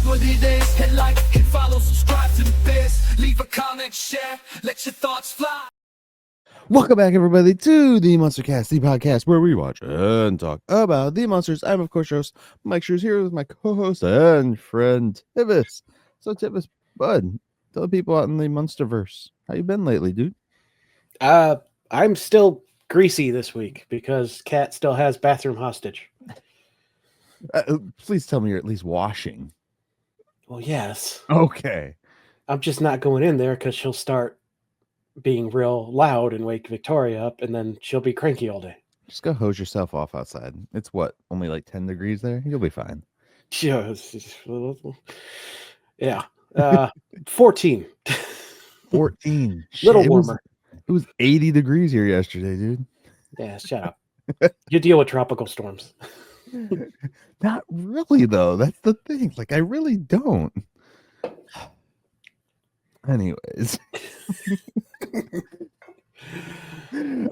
what it is. Hit like, hit follow, subscribe to the biz. Leave a comment, share, let your thoughts fly. Welcome back, everybody, to the Munster Cast, the podcast where we watch and talk about the monsters. I'm, of course, your host, Myke Shrews, here with my co-host and friend, Tivis. So, Tivis, bud, tell the people out in the Munsterverse, how you been lately, dude? I'm still greasy this week because Kat still has bathroom hostage. Please tell me you're at least washing. Well, yes. Okay. I'm just not going in there because she'll start being real loud and wake Victoria up, and then she'll be cranky all day. Just go hose yourself off outside. It's what, only like 10 degrees there? You'll be fine. Yeah. 14. 14. Little warmer. It was 80 degrees here yesterday, dude. Yeah, shut up. You deal with tropical storms. Not really, though. That's the thing. Like, I really don't. Anyways.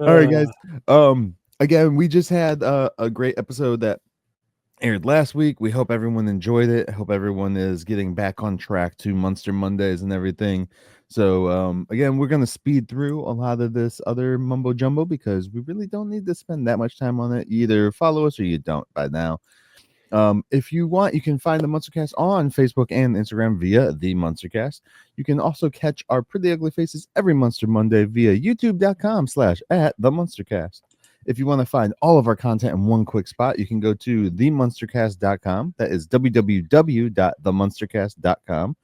All right, guys. Again, we just had a great episode that aired last week. We hope everyone enjoyed it. I hope everyone is getting back on track to Munster Mondays and everything. So again, we're going to speed through a lot of this other mumbo jumbo because we really don't need to spend that much time on it. You either follow us or you don't by now. If you want, you can find the Munster Cast on Facebook and Instagram via the Munster Cast. You can also catch our pretty ugly faces every Munster Monday via youtube.com/@TheMunsterCast. If you want to find all of our content in one quick spot, you can go to TheMunsterCast.com. That is www.TheMunsterCast.com.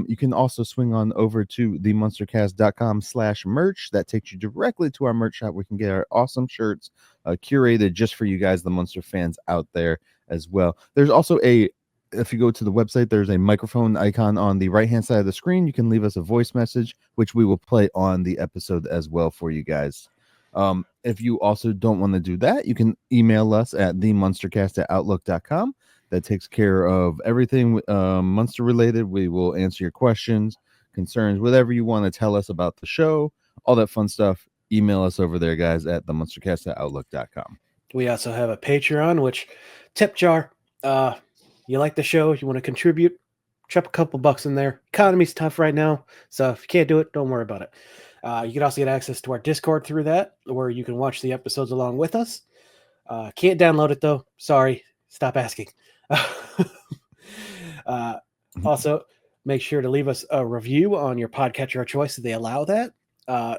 You can also swing on over to TheMunsterCast.com/merch. That takes you directly to our merch shop. We can get our awesome shirts curated just for you guys, the Munster fans out there as well. There's also if you go to the website, there's a microphone icon on the right-hand side of the screen. You can leave us a voice message, which we will play on the episode as well for you guys. If you also don't want to do that, you can email us at themunstercast@outlook.com. That takes care of everything Munster related. We will answer your questions, concerns, whatever you want to tell us about the show, all that fun stuff. Email us over there, guys, at themunstercast@outlook.com. We also have a Patreon, which tip jar. You like the show, you want to contribute, drop a couple bucks in there. Economy's tough right now, so if you can't do it, don't worry about it. You can also get access to our Discord through that, where you can watch the episodes along with us. Can't download it though. Sorry, stop asking. Also, make sure to leave us a review on your podcatcher of choice if they allow that.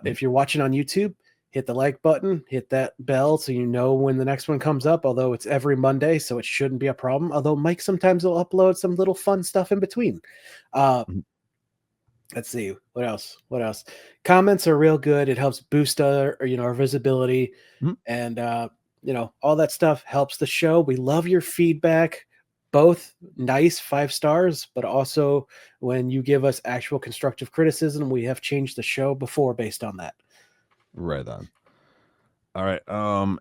If you're watching on YouTube, hit the like button, hit that bell so you know when the next one comes up, although it's every Monday, so it shouldn't be a problem. Although Myke sometimes will upload some little fun stuff in between. Let's see. What else? Comments are real good. It helps boost our visibility. And, all that stuff helps the show. We love your feedback, both nice 5 stars, but also when you give us actual constructive criticism. We have changed the show before based on that. Right on. All right.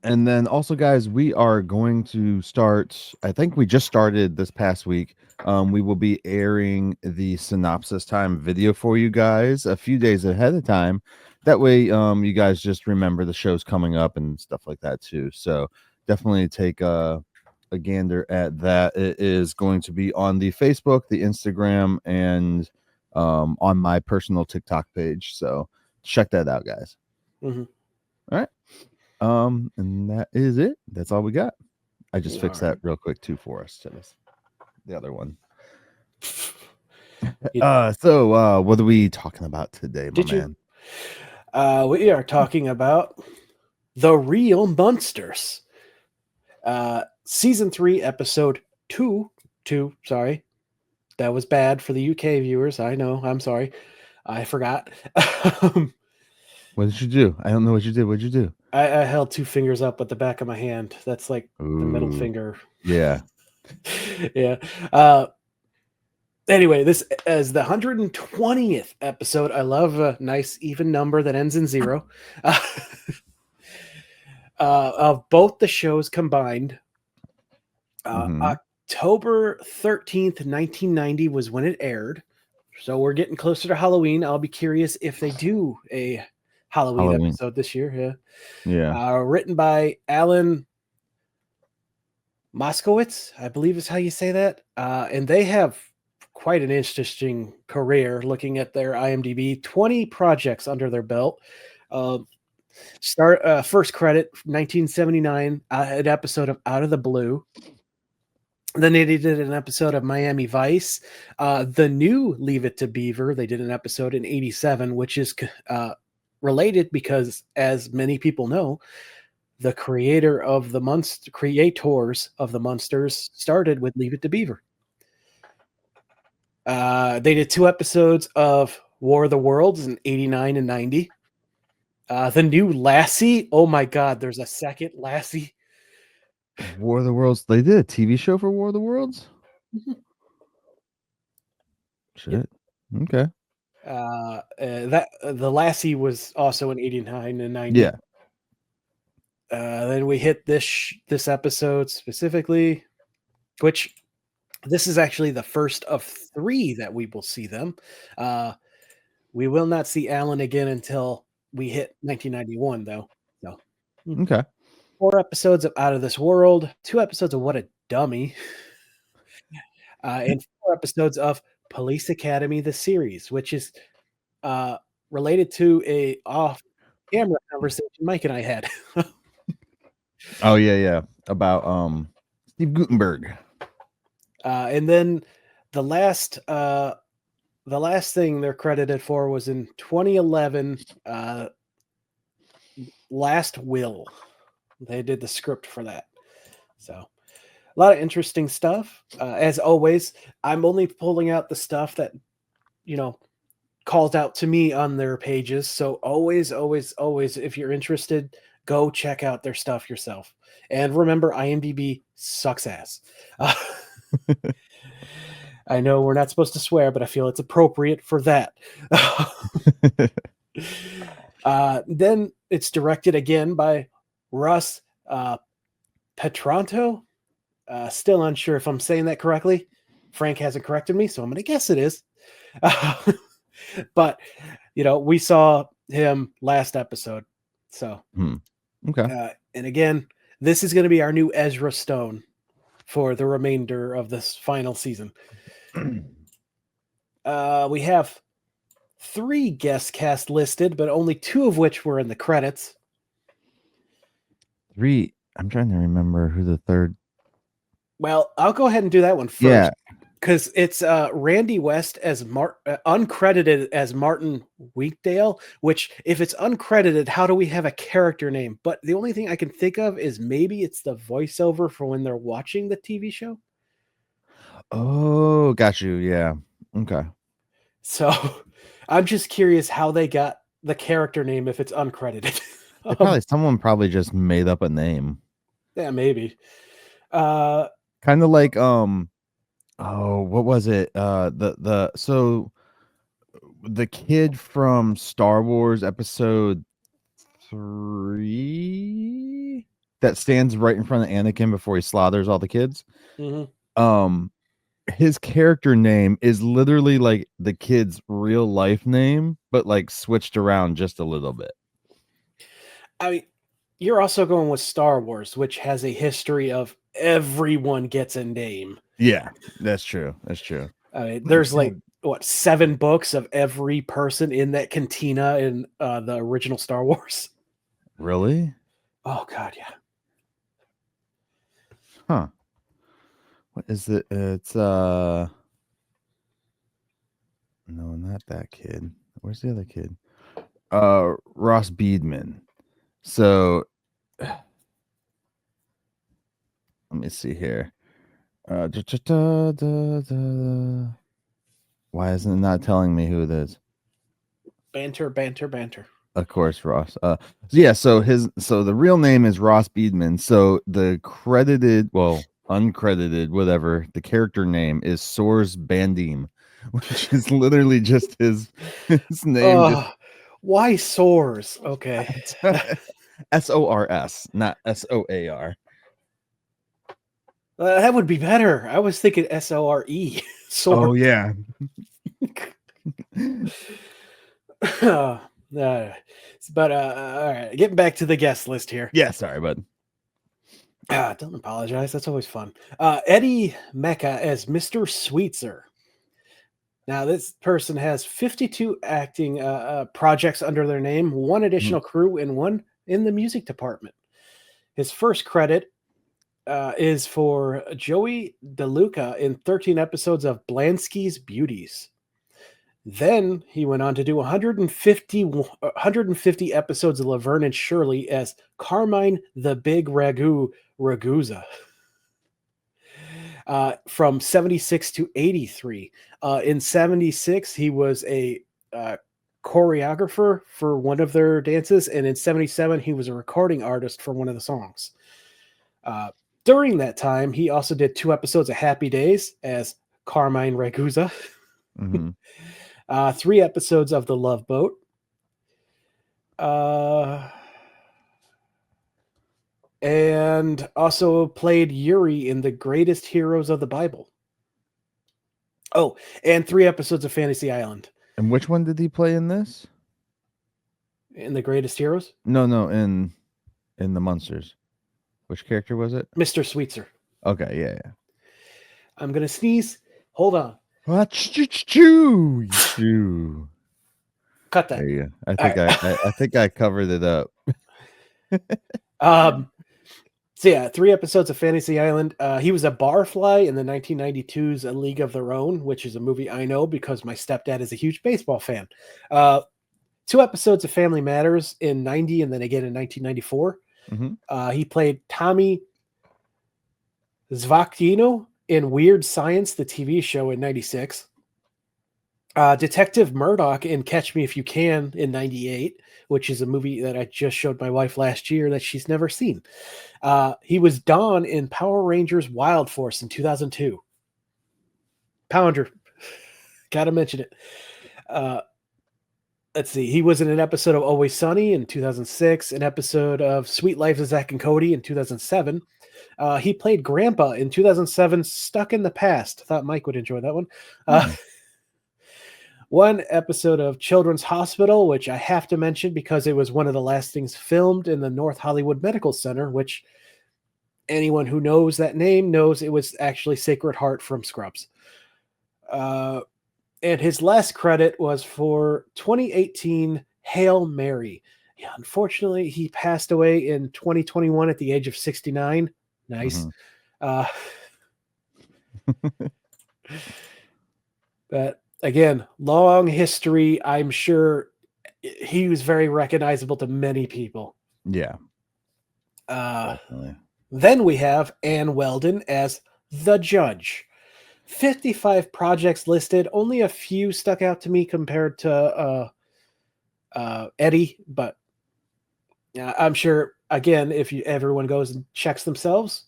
And then also, guys, we are going to start. I think we just started this past week. We will be airing the synopsis time video for you guys a few days ahead of time. That way, you guys just remember the show's coming up and stuff like that too. So definitely take a gander at that. It is going to be on the Facebook, the Instagram, and on my personal TikTok page. So check that out, guys. Mm-hmm. All right. And that is it. That's all we got. I just fixed that real quick too for us. The other one. So what are we talking about today, my man? We are talking about The Real Munsters. Season 3, episode 2. Sorry. That was bad for the UK viewers. I know. I'm sorry. I forgot. What did you do? I don't know what you did. What did you do? I held 2 fingers up at the back of my hand. That's like the middle finger. Yeah. Yeah. Anyway, this is the 120th episode. I love a nice even number that ends in 0. Of both the shows combined. October 13th, 1990 was when it aired. So we're getting closer to Halloween. I'll be curious if they do a Halloween episode this year. Yeah. Written by Alan Moskowitz, I believe is how you say that. And they have quite an interesting career. Looking at their IMDb, 20 projects under their belt. First credit 1979, an episode of Out of the Blue. Then they did an episode of Miami Vice. The new Leave It to Beaver, they did an episode in 87, which is related because, as many people know, the creators of the Munsters started with Leave It to Beaver. They did 2 episodes of War of the Worlds in 89 and 90. The new Lassie. Oh my God, there's a second Lassie. War of the Worlds. They did a TV show for War of the Worlds? Shit. Okay. That the Lassie was also in 89 and 90. Yeah. Then we hit this episode specifically, which this is actually the first of 3 that we will see them. We will not see Alan again until we hit 1991, though. So, Okay. 4 episodes of Out of This World, 2 episodes of What a Dummy, and 4 episodes of Police Academy, the series, which is related to a off-camera conversation Myke and I had. Oh yeah. About Steve Gutenberg. And then the last thing they're credited for was in 2011, Last Will. They did the script for that. So a lot of interesting stuff. As always, I'm only pulling out the stuff that, calls out to me on their pages. So always, if you're interested, go check out their stuff yourself. And remember, IMDb sucks ass. I know we're not supposed to swear, but I feel it's appropriate for that. Then it's directed again by Russ Petranto. Still unsure if I'm saying that correctly. Frank hasn't corrected me, so I'm going to guess it is. But, we saw him last episode. So, Okay. And again, this is going to be our new Ezra Stone for the remainder of this final season. We have 3 guest cast listed, but only 2 of which were in the credits. 3. I'm trying to remember who the third. Well, I'll go ahead and do that one first. Yeah. Because it's Randy West as uncredited as Martin Weekdale, which if it's uncredited, how do we have a character name? But the only thing I can think of is maybe it's the voiceover for when they're watching the TV show. Oh, got you. Yeah. Okay. So I'm just curious how they got the character name if it's uncredited. Someone probably just made up a name. Yeah, maybe. Kind of like what was it? So the kid from Star Wars Episode 3 that stands right in front of Anakin before he slaughters all the kids. Mm-hmm. His character name is literally like the kid's real life name, but like switched around just a little bit. I mean, you're also going with Star Wars, which has a history of everyone gets a name. Yeah, that's true. That's true. I mean, there's like 7 books of every person in that cantina in the original Star Wars. Really? Oh God, yeah. Huh. What is it? It's no, not that kid. Where's the other kid? Ross Beedman. So let me see here. Why isn't it not telling me who it is? Banter. Of course, Ross. Yeah, so the real name is Ross Beedman. So the uncredited, whatever, the character name is Soars Bandim, which is literally just his name. Why Soars? Okay. SORS, not SOAR. That would be better. I was thinking SORE. Oh yeah. But all right, getting back to the guest list here. Yeah, sorry, bud. Don't apologize. That's always fun. Eddie Mecca as Mr. Sweetser. Now, this person has 52 acting projects under their name, one additional crew, and one in the music department. His first credit is for Joey DeLuca in 13 episodes of Blansky's Beauties. Then he went on to do 150 episodes of Laverne and Shirley as Carmine the Big Ragusa. From 76 to 83. In 76, he was a choreographer for one of their dances, and in 77, he was a recording artist for one of the songs. During that time, he also did 2 episodes of Happy Days as Carmine Ragusa, 3 episodes of The Love Boat, and also played Yuri in The Greatest Heroes of the Bible. Oh, and 3 episodes of Fantasy Island. And which one did he play in this? In The Greatest Heroes? No, in the Munsters. Which character was it? Mr. Sweetser. Okay, yeah. I'm gonna sneeze. Hold on. Cut Cut that. There you go. I think I covered it up. So yeah, 3 episodes of Fantasy Island. He was a barfly in the 1992's A League of Their Own, which is a movie I know because my stepdad is a huge baseball fan. 2 episodes of Family Matters in 90 and then again in 1994. He played Tommy Zvakino in Weird Science, the TV show in 96. Detective Murdoch in Catch Me If You Can in 98, which is a movie that I just showed my wife last year that she's never seen. He was Dawn in Power Rangers Wild Force in 2002. Pounder. Gotta mention it. Let's see. He was in an episode of Always Sunny in 2006, an episode of Sweet Life of Zack and Cody in 2007. He played Grandpa in 2007, Stuck in the Past. Thought Mike would enjoy that one. One episode of Children's Hospital, which I have to mention because it was one of the last things filmed in the North Hollywood Medical Center, which anyone who knows that name knows it was actually Sacred Heart from Scrubs. And his last credit was for 2018 Hail Mary. Yeah, unfortunately, he passed away in 2021 at the age of 69. Nice. But again, long history. I'm sure he was very recognizable to many people. Yeah. Definitely. Then we have Ann Weldon as the judge. 55 projects listed. Only a few stuck out to me compared to Eddie, but I'm sure, again, if everyone goes and checks themselves,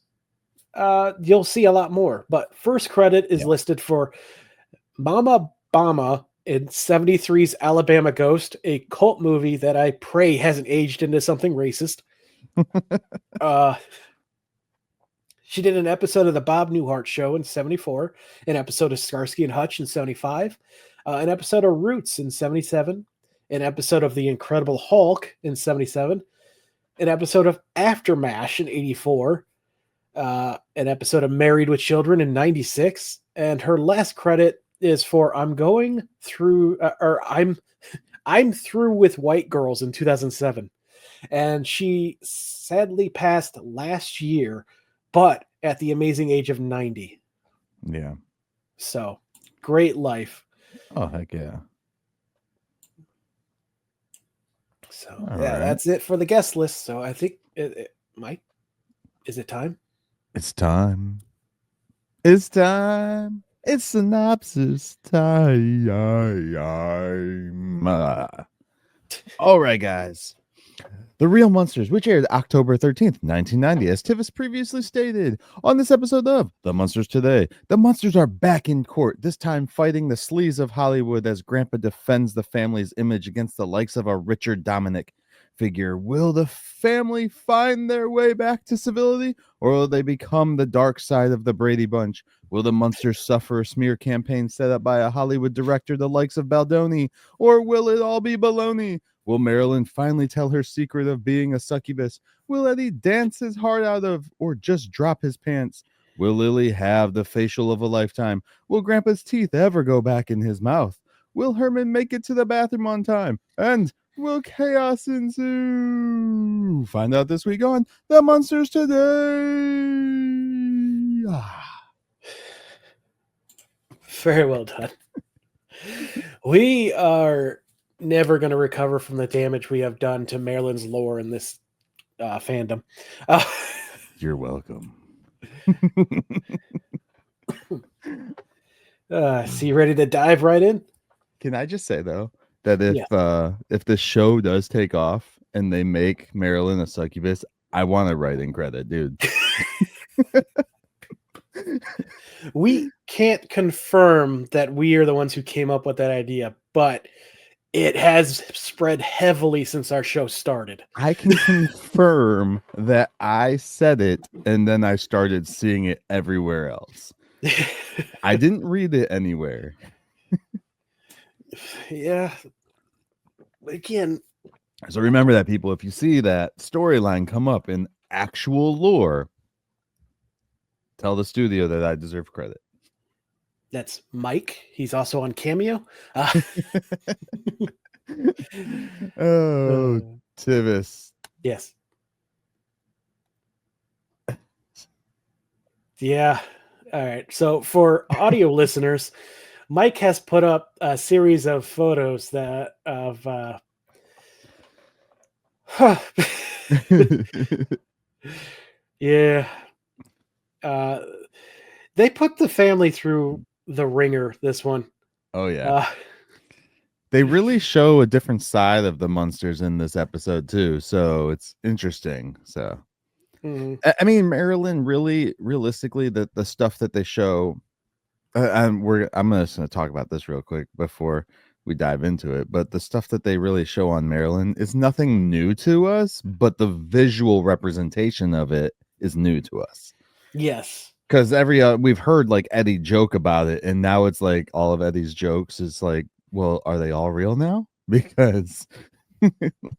you'll see a lot more. But first credit is listed for Mama Bama in 73's Alabama Ghost, a cult movie that I pray hasn't aged into something racist. She did an episode of the Bob Newhart Show in 74, an episode of Starsky and Hutch in 75, an episode of Roots in 77, an episode of The Incredible Hulk in 77, an episode of Aftermath in 84, an episode of Married with Children in 96, and her last credit is for I'm Through with White Girls in 2007. And she sadly passed last year, but at the amazing age of 90. Yeah. So, great life. Oh, heck yeah. So, that's it for the guest list. So, I think, Mike, is it time? It's time. It's time. It's synopsis time. All right, guys. The Real Munsters, which aired October 13th, 1990, as Tivis previously stated. On this episode of The Munsters Today, the Munsters are back in court, this time fighting the sleaze of Hollywood as Grandpa defends the family's image against the likes of a Richard Dominic figure. Will the family find their way back to civility, or will they become the dark side of the Brady Bunch? Will the Munsters suffer a smear campaign set up by a Hollywood director the likes of Baldoni, or will it all be baloney? Will Marilyn finally tell her secret of being a succubus? Will Eddie dance his heart out of, or just drop his pants? Will Lily have the facial of a lifetime? Will Grandpa's teeth ever go back in his mouth? Will Herman make it to the bathroom on time? And will chaos ensue? Find out this week on The Munsters Today. Very well done. We are never going to recover from the damage we have done to Maryland's lore in this fandom. You're welcome. So you ready to dive right in? Can I just say though that if the show does take off and they make Marilyn a succubus, I want a writing credit, dude. We can't confirm that we are the ones who came up with that idea, but it has spread heavily since our show started. I can confirm that I said it and then I started seeing it everywhere else. I didn't read it anywhere. Yeah. Again. So remember that, people. If you see that storyline come up in actual lore, tell the studio that I deserve credit. That's Myke. He's also on Cameo. Tivis. Yes. Yeah. All right. So for audio listeners, Myke has put up a series of photos that of yeah. They put the family through the ringer, this one. Oh yeah. They really show a different side of the Munsters in this episode too, so it's interesting. So I mean, Marilyn, really realistically, the stuff that they show, I'm just going to talk about this real quick before we dive into it, but the stuff that they really show on Marilyn is nothing new to us, but the visual representation of it is new to us. Yes. Because we've heard like Eddie joke about it, and now it's like all of Eddie's jokes is like, well, are they all real now? Because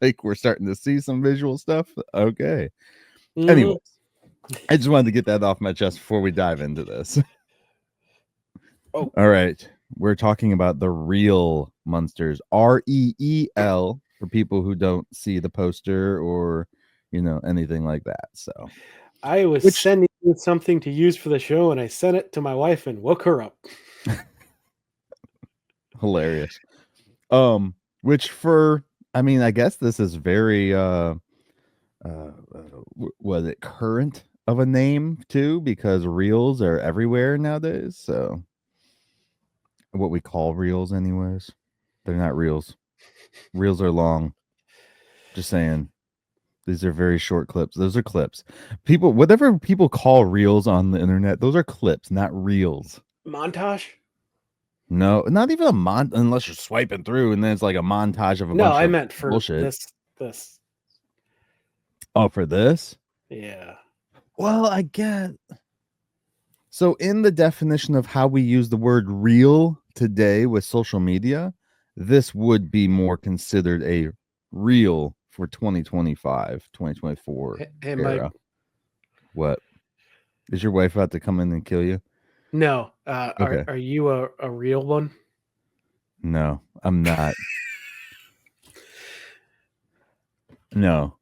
like we're starting to see some visual stuff. Okay. Anyways, I just wanted to get that off my chest before we dive into this. Oh. All right. We're talking about the real Munsters, REEL, for people who don't see the poster or, anything like that. So I was sending you something to use for the show, and I sent it to my wife and woke her up. Hilarious. Which I guess this is very was it current of a name too, because reels are everywhere nowadays. So what we call reels anyways, they're not reels. Reels are long. Just saying. These are very short clips. Those are clips. Whatever people call reels on the internet, those are clips, not reels. Montage? No, not even a unless you're swiping through and then it's like a montage of a bunch of I meant for bullshit. This. Oh, for this? Yeah. Well, I get. So in the definition of how we use the word reel today with social media, this would be more considered a reel for 2025, 2024 Hey, era. Myke. What? Is your wife about to come in and kill you? No. Okay. Are you a real one? No, I'm not. No.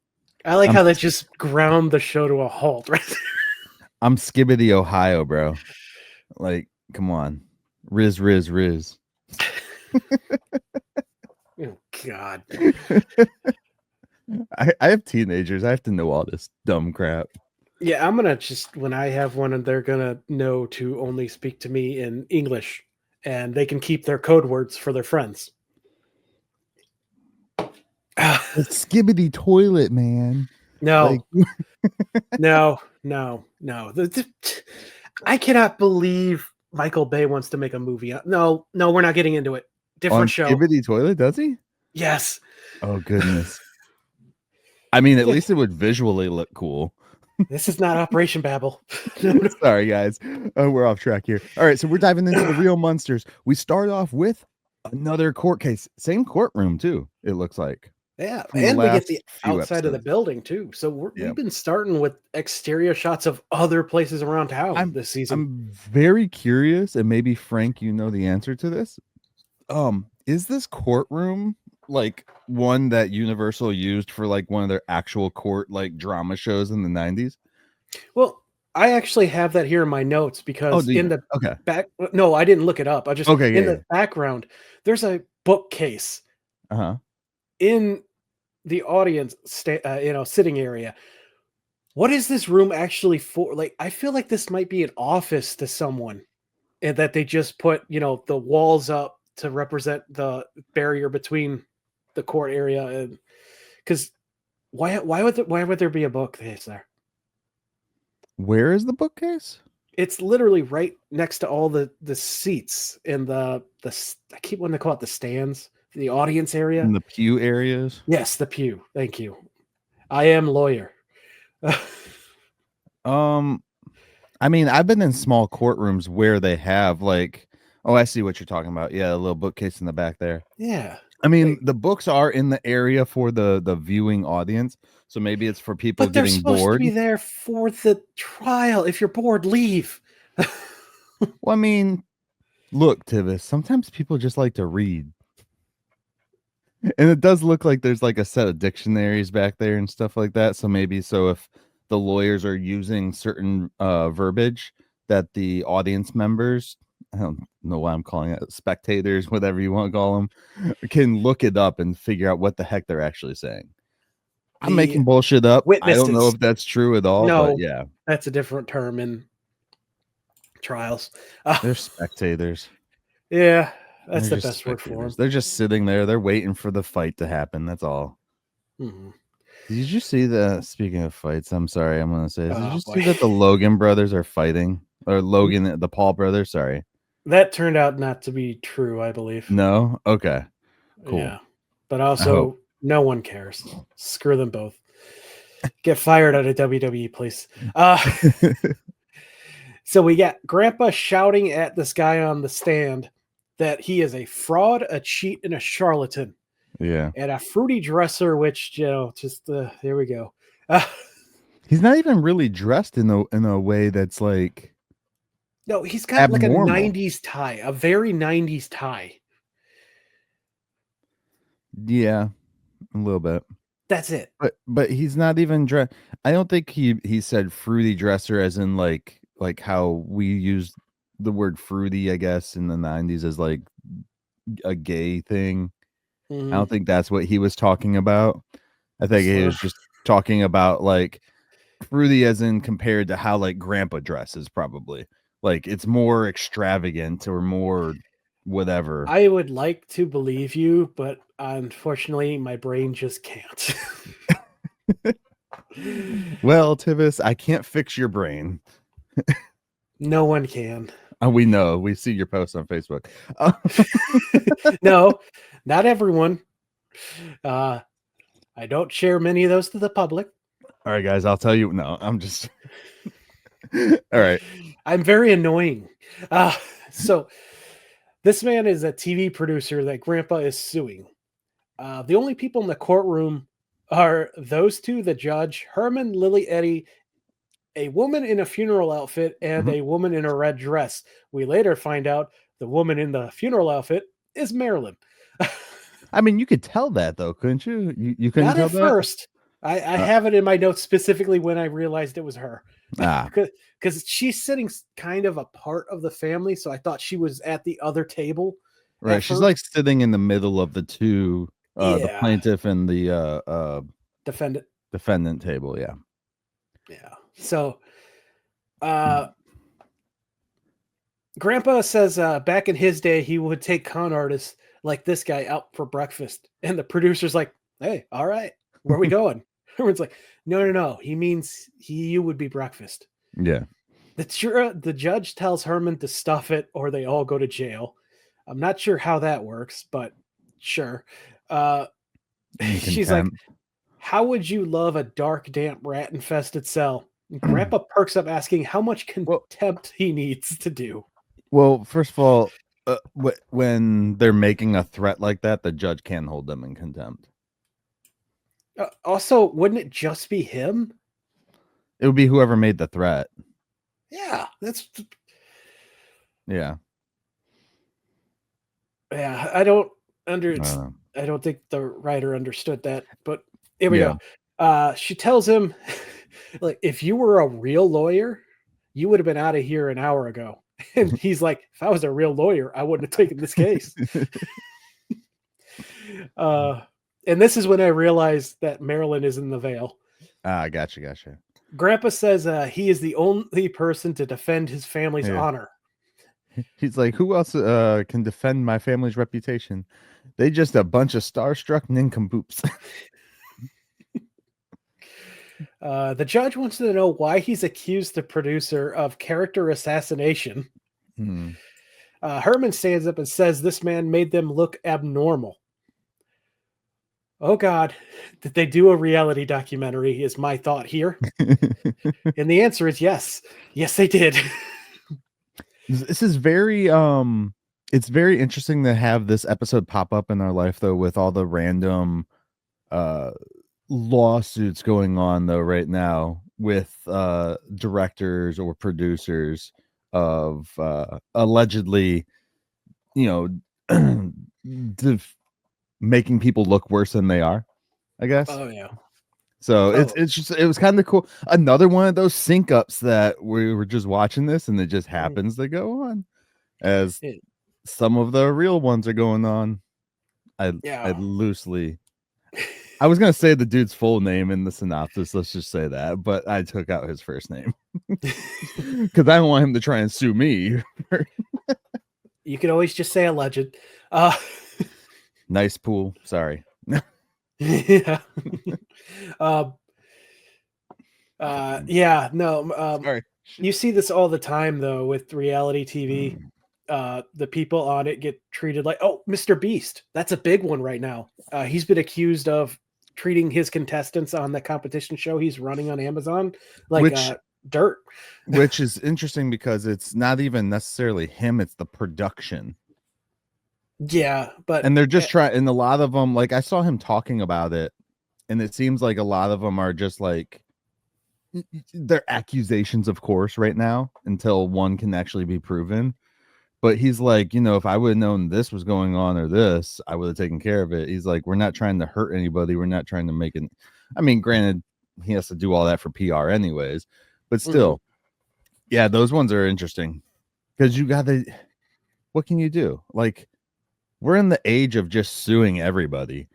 I like how that just ground the show to a halt, right? I'm Skibbity, Ohio, bro. Like, come on. Riz. Oh, God. I have teenagers. I have to know all this dumb crap. Yeah, I'm going to when I have one, and they're going to know to only speak to me in English, and they can keep their code words for their friends. It's Skibbity toilet, man. No. No. I cannot believe Michael Bay wants to make a movie. No, we're not getting into it. Different show. Skibbity toilet, does he? Yes. Oh, goodness. I mean, at least it would visually look cool. This is not Operation Babel. Sorry, guys. We're off track here. All right, so we're diving into the real Munsters. We start off with another court case. Same courtroom, too, it looks like. Yeah, from the and we get last the few outside of the episodes. building too. So Yeah. we've been starting with exterior shots of other places around town this season. I'm very curious, and maybe Frank, you know the answer to this. Is this courtroom like one that Universal used for like one of their actual court like drama shows in the 90s? Well, I actually have that here in my notes Oh, because do in you? the Okay. back, no, I didn't look it up. I just Okay, in yeah, the background, there's a bookcase yeah. Uh-huh. in the audience, sitting area. What is this room actually for? Like, I feel like this might be an office to someone, and that they just put, the walls up to represent the barrier between the court area. And because why would there be a bookcase there? Where is the bookcase? It's literally right next to all the seats in I keep wanting to call it the stands, the audience area. In the pew areas? Yes, the pew. Thank you. I am lawyer. I mean, I've been in small courtrooms where they have like, oh, I see what you're talking about. Yeah, a little bookcase in the back there. Yeah. I mean, Like, the books are in the area for the viewing audience, so maybe it's for people but they're getting supposed to bored. be there for the trial. If you're bored, leave. Well, I mean, look, Tivis, sometimes people just like to read. And it does look like there's like a set of dictionaries back there and stuff like that. So maybe if the lawyers are using certain verbiage that the audience members, I don't know why I'm calling it spectators, whatever you want to call them, can look it up and figure out what the heck they're actually saying. I'm The making bullshit up. I don't know witnesses. if that's true at all, but No, yeah, that's a different term in trials. they're spectators. Yeah, that's They're the just best word for spectators. them. They're just sitting there. They're waiting for the fight to happen. That's all. Mhm. Did you see the speaking of fights? I'm sorry, I'm gonna say this. Did Oh you boy, see that the Logan brothers are fighting? Or Logan, the Paul brothers, sorry. that turned out not to be true, I believe. No? Okay. Cool. Yeah, but I hope. also no one cares. Screw them both. Get fired out of WWE, please. So we got Grandpa shouting at this guy on the stand that he is a fraud, a cheat, and a charlatan, Yeah. and a fruity dresser. Which just there we go. He's not even really dressed in a way that's like No, he's got like a abnormal. 90s tie, a very 90s tie. Yeah, a little bit. That's it. But he's not even dressed. I don't think he said fruity dresser as in like how we used the word fruity, I guess, in the 90s as like a gay thing. I Mhm. don't think that's what he was talking about. I think he was just talking about like fruity as in compared to how like grandpa dresses, probably. Like it's more extravagant or more whatever. I would like to believe you, but unfortunately, my brain just can't. Well, Tivis, I can't fix your brain. No one can. We know. We see your posts on Facebook. No, not everyone. I don't share many of those to the public. All right, guys, I'll tell you. No, I'm just. All right. I'm very annoying. So this man is a TV producer that Grandpa is suing. The only people in the courtroom are those two, the judge, Herman, Lily, Eddie, a woman in a funeral outfit, and a woman in a red dress. We later find out the woman in the funeral outfit is Marilyn. I mean, you could tell that though, couldn't you? You couldn't Not tell at that. first. I have it in my notes specifically when I realized it was her. Because she's sitting kind of a part of the family, so I thought she was at the other table. Right. She's like sitting in the middle of the two, the Yeah. plaintiff and the defendant table. Yeah. Yeah. So Grandpa says back in his day he would take con artists like this guy out for breakfast, and the producer's like, hey, all right, where are we going? Everyone's like, no, he means you would be breakfast. Yeah. The judge tells Herman to stuff it or they all go to jail. I'm not sure how that works, but sure. She's like, how would you love a dark, damp, rat-infested cell? And Grandpa perks up asking how much contempt he needs to do. Well, first of all, when they're making a threat like that, the judge can't hold them in contempt. Also, wouldn't it just be him? It would be whoever made the threat. Yeah, that's Yeah. yeah. I don't Uh, I don't think the writer understood that, but here we yeah. go. She tells him, like, if you were a real lawyer, you would have been out of here an hour ago. And he's like, if I was a real lawyer, I wouldn't have taken this case. And this is when I realized that Marilyn is in the veil. Gotcha. Grandpa says he is the only person to defend his family's Yeah. honor. He's like, who else can defend my family's reputation? They just a bunch of starstruck nincompoops. The judge wants to know why he's accused the producer of character assassination. Herman stands up and says this man made them look abnormal. Oh God, did they do a reality documentary is my thought here. And the answer is yes. Yes, they did. This is very it's very interesting to have this episode pop up in our life though, with all the random lawsuits going on though right now with directors or producers of allegedly, making people look worse than they are, I guess. Oh yeah. So it's just, it was kind of cool. Another one of those sync ups that we were just watching this and it just happens to go on as some of the real ones are going on. I loosely, I was gonna say the dude's full name in the synopsis. Let's just say that, but I took out his first name because I don't want him to try and sue me. You can always just say alleged. Nice pool. Sorry. Yeah. Yeah, no. Sorry. You see this all the time though with reality TV. The people on it get treated like, oh, Mr. Beast. That's a big one right now. He's been accused of treating his contestants on the competition show he's running on Amazon like dirt. Which is interesting because it's not even necessarily him, it's the production. Yeah, but and they're just trying, and a lot of them, like I saw him talking about it, and it seems like a lot of them are just like they're accusations, of course, right now until one can actually be proven. But he's like, if I would have known this was going on or this, I would have taken care of it. He's like, we're not trying to hurt anybody. We're not trying to make it. I mean, granted, he has to do all that for PR anyways, but still, yeah, those ones are interesting because you got to, what can you do? Like, we're in the age of just suing everybody.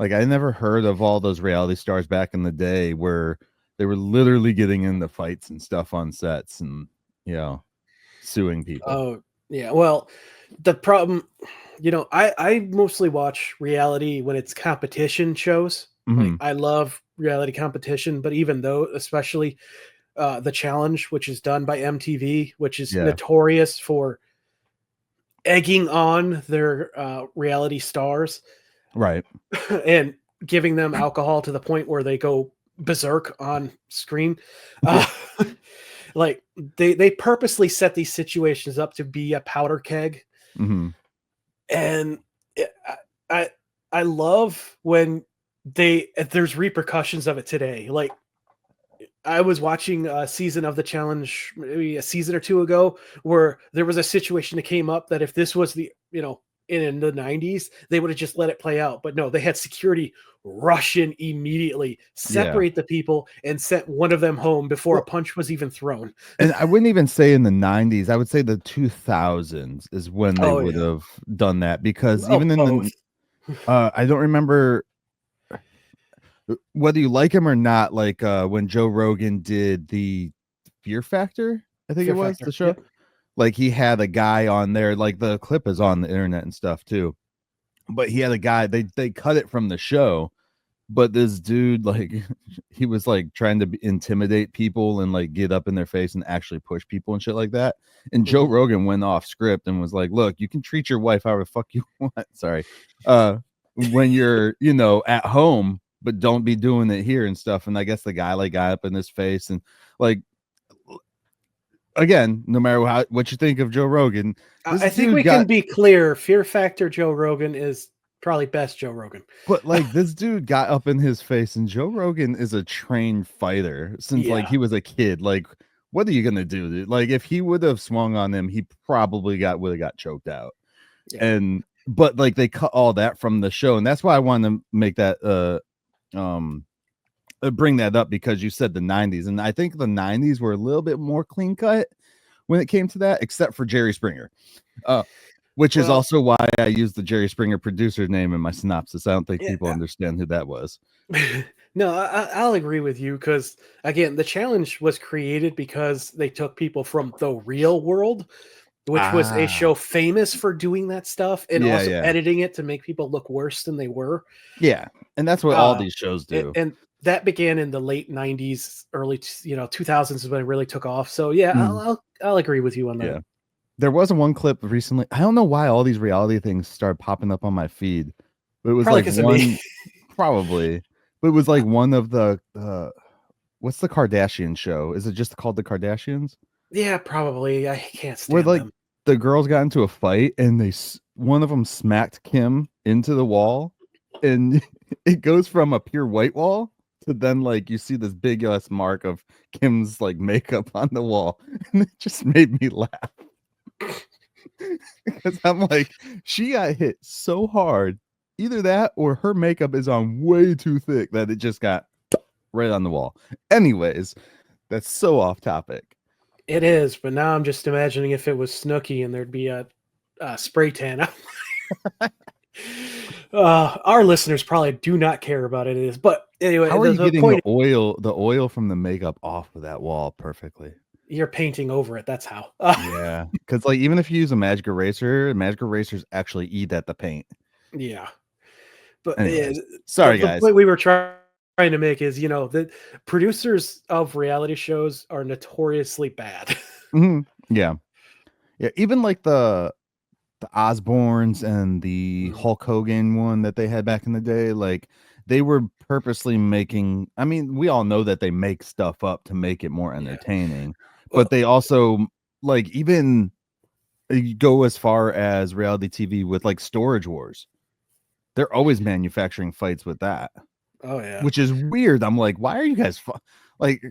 Like, I never heard of all those reality stars back in the day where they were literally getting into fights and stuff on sets and, suing people. Oh, yeah. Well, the problem, I mostly watch reality when it's competition shows. Like, I love reality competition, but even though, especially the Challenge, which is done by MTV, which is notorious for egging on their reality stars, right, and giving them alcohol to the point where they go berserk on screen. Like they purposely set these situations up to be a powder keg. And I love when there's repercussions of it today. Like, I was watching a season of the Challenge, maybe a season or two ago, where there was a situation that came up that if this was the, in the 90s, they would have just let it play out. But no, they had security rush in immediately, separate the people, and sent one of them home before a punch was even thrown. And I wouldn't even say in the 90s. I would say the 2000s is when they would have done that, because even in the I don't remember whether you like him or not, like when Joe Rogan did the Fear Factor, I think the show. Yep. Like, he had a guy on there, like the clip is on the internet and stuff too. But he had a guy, they cut it from the show, but this dude, like, he was like trying to intimidate people and like get up in their face and actually push people and shit like that. And Joe Rogan went off script and was like, look, you can treat your wife however the fuck you want. Sorry. When you're, at home, but don't be doing it here and stuff. And I guess the guy like got up in his face and like, again, no matter what you think of Joe Rogan, I think we can be clear. Fear Factor Joe Rogan is Probably best Joe Rogan. But like this dude got up in his face, and Joe Rogan is a trained fighter since like Yeah. he was a kid. Like, what are you gonna do, dude? Like, if he would have swung on him, he probably would have got choked out. Yeah. And but like they cut all that from the show, and that's why I wanted to make that bring that up, because you said the 90s, and I think the 90s were a little bit more clean cut when it came to that, except for Jerry Springer. Which is also why I used the Jerry Springer producer name in my synopsis. I don't think people understand who that was. No, I'll agree with you, because again, the challenge was created because they took people from the real world, which was a show famous for doing that stuff, and also editing it to make people look worse than they were. Yeah, and that's what all these shows do. And that began in the late 90s, early 2000s is when it really took off. So I'll agree with you on that. Yeah. There was one clip recently. I don't know why all these reality things started popping up on my feed. But it was Probably like one, probably. But it was like one of the what's the Kardashian show? Is it just called the Kardashians? Yeah, probably. I can't stand where like them. the girls got into a fight, and one of them smacked Kim into the wall, and it goes from a pure white wall to then like you see this big ass mark of Kim's like makeup on the wall, and it just made me laugh. Because I'm like, she got hit so hard, either that or her makeup is on way too thick that it just got right on the wall. Anyways, that's so off topic. It is, but now I'm just imagining if it was Snooki and there'd be a spray tan. Our listeners probably do not care about it. It is, but anyway, how are you getting the oil from the makeup off of that wall perfectly? You're painting over it. That's how. Yeah, because like even if you use a magic erasers actually eat at the paint. Yeah, but sorry the guys. point we were trying to make is, the producers of reality shows are notoriously bad. Yeah. Even like the Osbournes and the Hulk Hogan one that they had back in the day, like they were purposely making. I mean, we all know that they make stuff up to make it more entertaining. But they also like even go as far as reality TV with like Storage Wars. They're always manufacturing fights with that. Oh yeah, which is weird. I'm like, why are you guys like?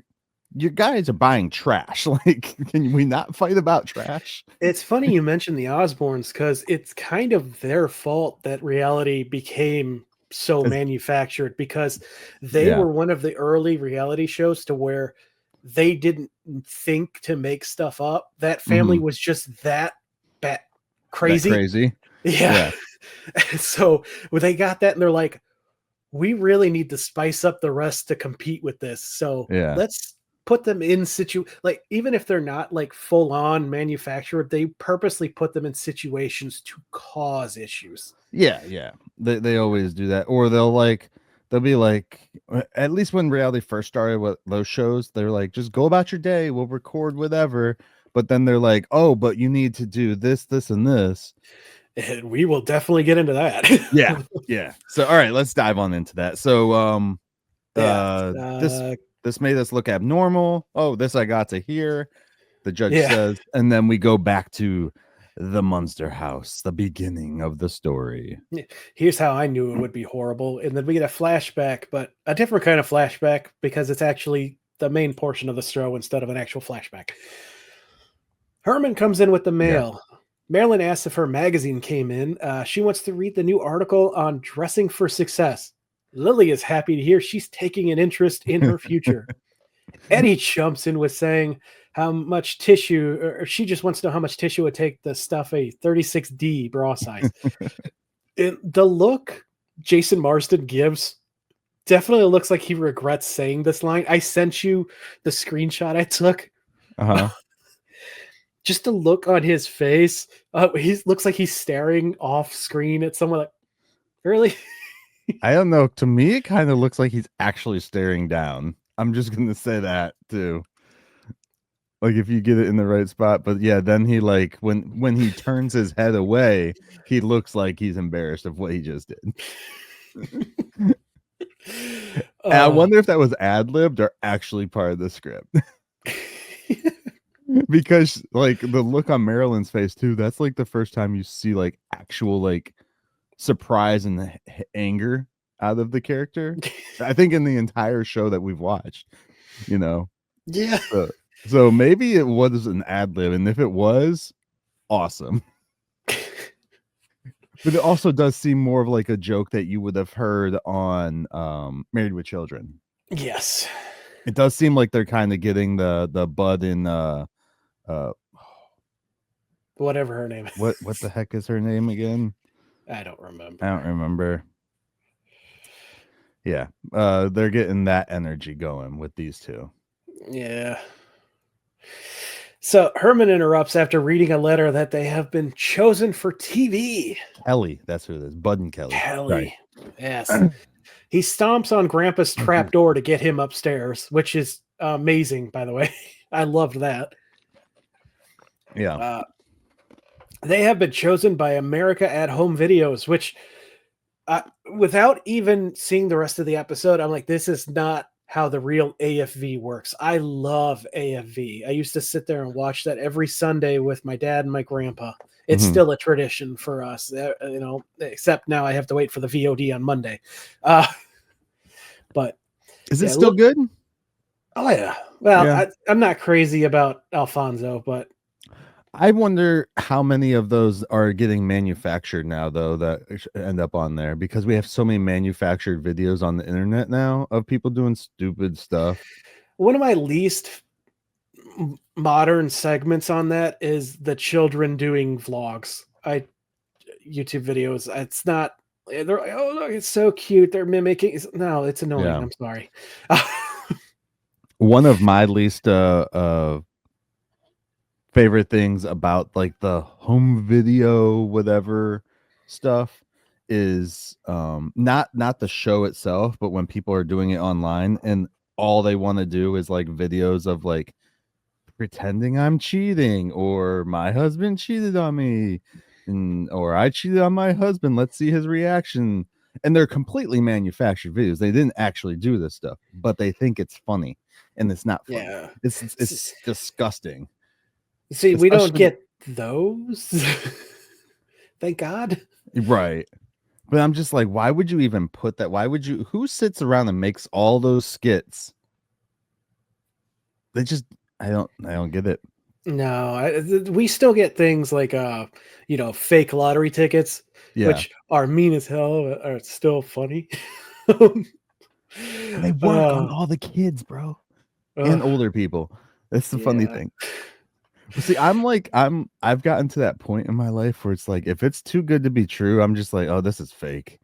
You guys are buying trash. Like, can we not fight about trash? It's funny you mentioned the Osbournes, because it's kind of their fault that reality became so manufactured, because they were one of the early reality shows to where they didn't think to make stuff up. That family was just that crazy. Yeah. So when they got that, and they're like, we really need to spice up the rest to compete with this. So let's put them in like, even if they're not like full on manufactured, they purposely put them in situations to cause issues. Yeah. They always do that. Or they'll be like, at least when reality first started with those shows, they're like, just go about your day, we'll record whatever. But then they're like, oh, but you need to do this, and this. And we will definitely get into that. Yeah. So all right, let's dive on into that. So this made us look abnormal. Oh, this I got to hear, the judge says, and then we go back to the Munster house, the beginning of the story. Here's how I knew it would be horrible. And then we get a flashback, but a different kind of flashback, because it's actually the main portion of the show instead of an actual flashback. Herman comes in with the mail. Marilyn asks if her magazine came in. She wants to read the new article on dressing for success. Lily is happy to hear she's taking an interest in her future. Eddie jumps in with saying how much tissue, or she just wants to know how much tissue it would take to stuff a 36D bra size. And the look Jason Marsden gives definitely looks like he regrets saying this line. I sent you the screenshot I took. Just the look on his face. He looks like he's staring off screen at someone. Like, really? I don't know. To me, it kind of looks like he's actually staring down. I'm just going to say that too. Like if you get it in the right spot. But yeah, then he like when he turns his head away, he looks like he's embarrassed of what he just did. I wonder if that was ad-libbed or actually part of the script. Because like the look on Marilyn's face too, that's like the first time you see like actual like surprise and anger out of the character. I think in the entire show that we've watched, you know. Yeah. So maybe it was an ad lib, and if it was, awesome. But it also does seem more of like a joke that you would have heard on Married with Children. Yes. It does seem like they're kind of getting the Bud in whatever her name is. What the heck is her name again? I don't remember. I don't remember. Yeah. They're getting that energy going with these two. Yeah. So Herman interrupts after reading a letter that they have been chosen for TV. Kelly, that's who it is. Bud and Kelly. Kelly. Yes. He stomps on Grandpa's trapdoor to get him upstairs, which is amazing, by the way. I loved that. Yeah. They have been chosen by America at Home Videos, which without even seeing the rest of the episode, I'm like, this is not how the real AFV works. I love AFV. I used to sit there and watch that every Sunday with my dad and my grandpa. It's still a tradition for us, you know, except now I have to wait for the VOD on Monday. But is it still good? Oh yeah. Well, I'm not crazy about Alfonso, but I wonder how many of those are getting manufactured now, though, that end up on there, because we have so many manufactured videos on the internet now of people doing stupid stuff. One of my least modern segments on that is the children doing vlogs. YouTube videos. It's not. They're like, oh look, it's so cute. They're mimicking. No, it's annoying. Yeah. I'm sorry. One of my least favorite things about like the home video whatever stuff is not the show itself, but when people are doing it online and all they want to do is like videos of like pretending I'm cheating, or my husband cheated on me, or I cheated on my husband, let's see his reaction. And they're completely manufactured videos. They didn't actually do this stuff, but they think it's funny, and it's not funny. Yeah. It's disgusting. See, we don't get those. Thank God. Right. But I'm just like, why would you even put that? Who sits around and makes all those skits? I don't get it. No, we still get things like, fake lottery tickets, which are mean as hell, are still funny. They work on all the kids, bro, and older people. That's the funny thing. See, I've gotten to that point in my life where it's like, if it's too good to be true, I'm just like, oh, this is fake.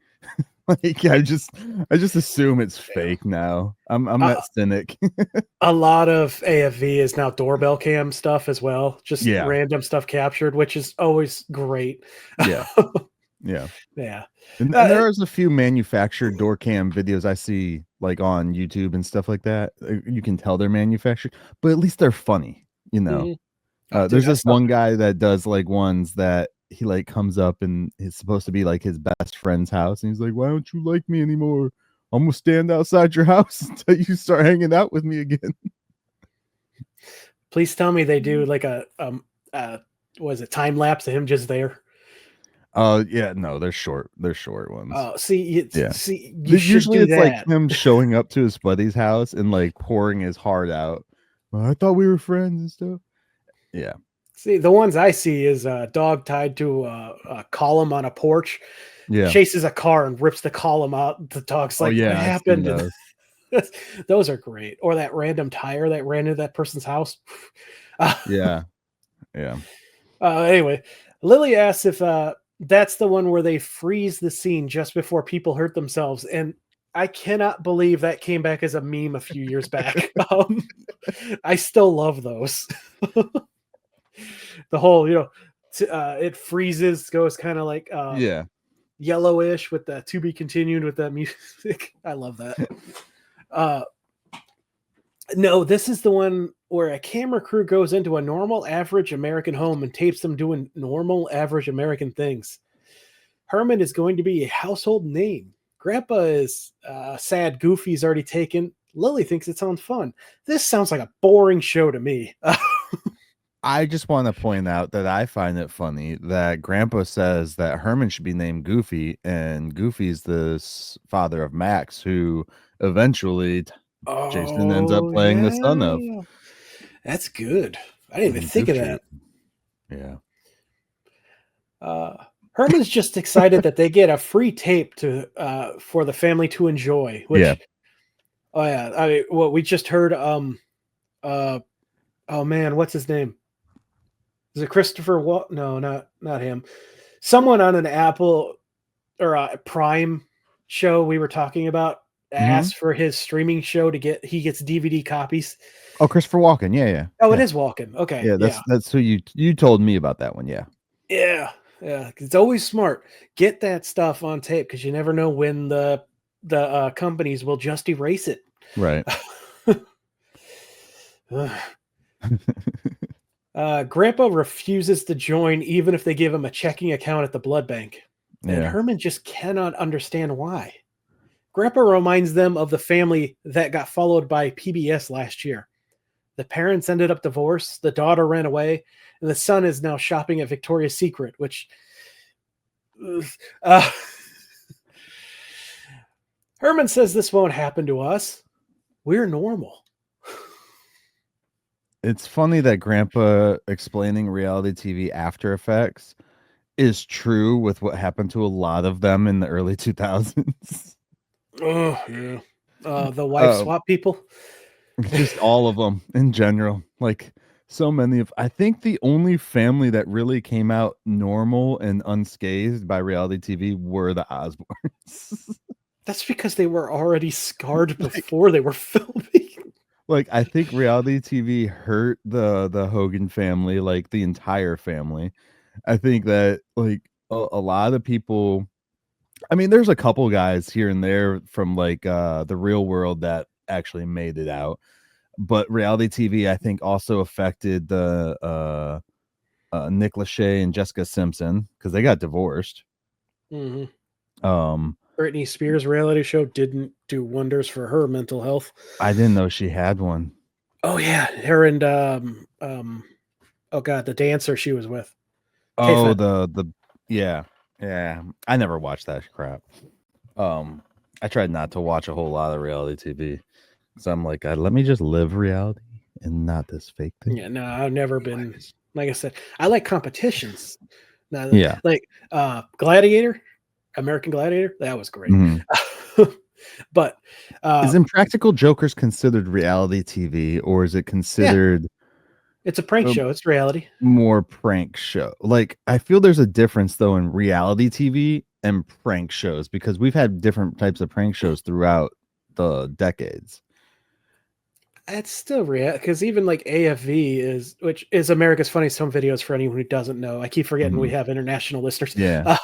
Like I just assume it's fake now. I'm that cynic. A lot of AFV is now doorbell cam stuff as well. Just random stuff captured, which is always great. Yeah. And there's a few manufactured door cam videos I see like on YouTube and stuff like that. You can tell they're manufactured, but at least they're funny, you know. Mm-hmm. There's this one guy that does like ones that he like comes up and it's supposed to be like his best friend's house, and he's like, why don't you like me anymore? I'm gonna stand outside your house until you start hanging out with me again. Please tell me they do like a time lapse of him just there. Yeah, no, they're short ones. Oh, see, usually it's like him showing up to his buddy's house and like pouring his heart out. Well, I thought we were friends and stuff. Yeah. See, the ones I see is a dog tied to a column on a porch. Yeah. Chases a car and rips the column out. The dog's like, what happened? Those are great. Or that random tire that ran into that person's house. Yeah. Anyway, Lily asks if that's the one where they freeze the scene just before people hurt themselves. And I cannot believe that came back as a meme a few years back. I still love those. The whole, it freezes, goes kind of like yellowish with the to be continued with that music. I love that. No, this is the one where a camera crew goes into a normal average American home and tapes them doing normal average American things. Herman is going to be a household name. Grandpa is sad. Goofy's already taken. Lily thinks it sounds fun. This sounds like a boring show to me. I just want to point out that I find it funny that Grandpa says that Herman should be named Goofy, and Goofy's the father of Max, who eventually Jason ends up Oh, playing the son of. yeah. That's good. I didn't even think Goof of Troop. that. Yeah. Herman's just excited that they get a free tape to for the family to enjoy. Which, Yeah. oh yeah, I mean, well, we just heard. Oh man, what's his name? Is it Christopher? No, not him. Someone on an Apple or a Prime show we were talking about asked for his streaming show to he gets DVD copies. Oh, Christopher Walken. Yeah. Oh, yeah. it is Walken. Okay. Yeah, that's who you told me about that one. Yeah. Yeah. It's always smart. Get that stuff on tape because you never know when the companies will just erase it. Right. Grandpa refuses to join even if they give him a checking account at the blood bank. And Yeah. Herman just cannot understand why. Grandpa reminds them of the family that got followed by PBS last year. The parents ended up divorced, the daughter ran away, and the son is now shopping at Victoria's Secret, which Herman says this won't happen to us. We're normal. It's funny that Grandpa explaining reality TV after effects is true with what happened to a lot of them in the early 2000s. Oh, yeah. The wife swap people. Just all of them in general. Like so many of, I think the only family that really came out normal and unscathed by reality TV were the Osbournes. That's because they were already scarred before they were filming. Like I think reality TV hurt the Hogan family, like the entire family. I think that like a lot of people, I mean, there's a couple guys here and there from like the real world that actually made it out, but reality TV I think also affected the Nick Lachey and Jessica Simpson because they got divorced. Britney Spears' reality show didn't do wonders for her mental health. I didn't know she had one. Oh yeah, her and oh god, the dancer she was with. Oh, the yeah. I never watched that crap. I tried not to watch a whole lot of reality TV. So I'm like, let me just live reality and not this fake thing. Yeah, no, I've never been. Like I said, I like competitions. Now, Yeah, like Gladiator, American Gladiator, that was great. But is Impractical Jokers considered reality TV, or is it considered? Yeah. It's a prank show. It's reality. More prank show. Like I feel there's a difference though in reality TV and prank shows because we've had different types of prank shows throughout the decades. It's still real because even like AFV which is America's Funniest Home Videos for anyone who doesn't know. I keep forgetting we have international listeners. Yeah,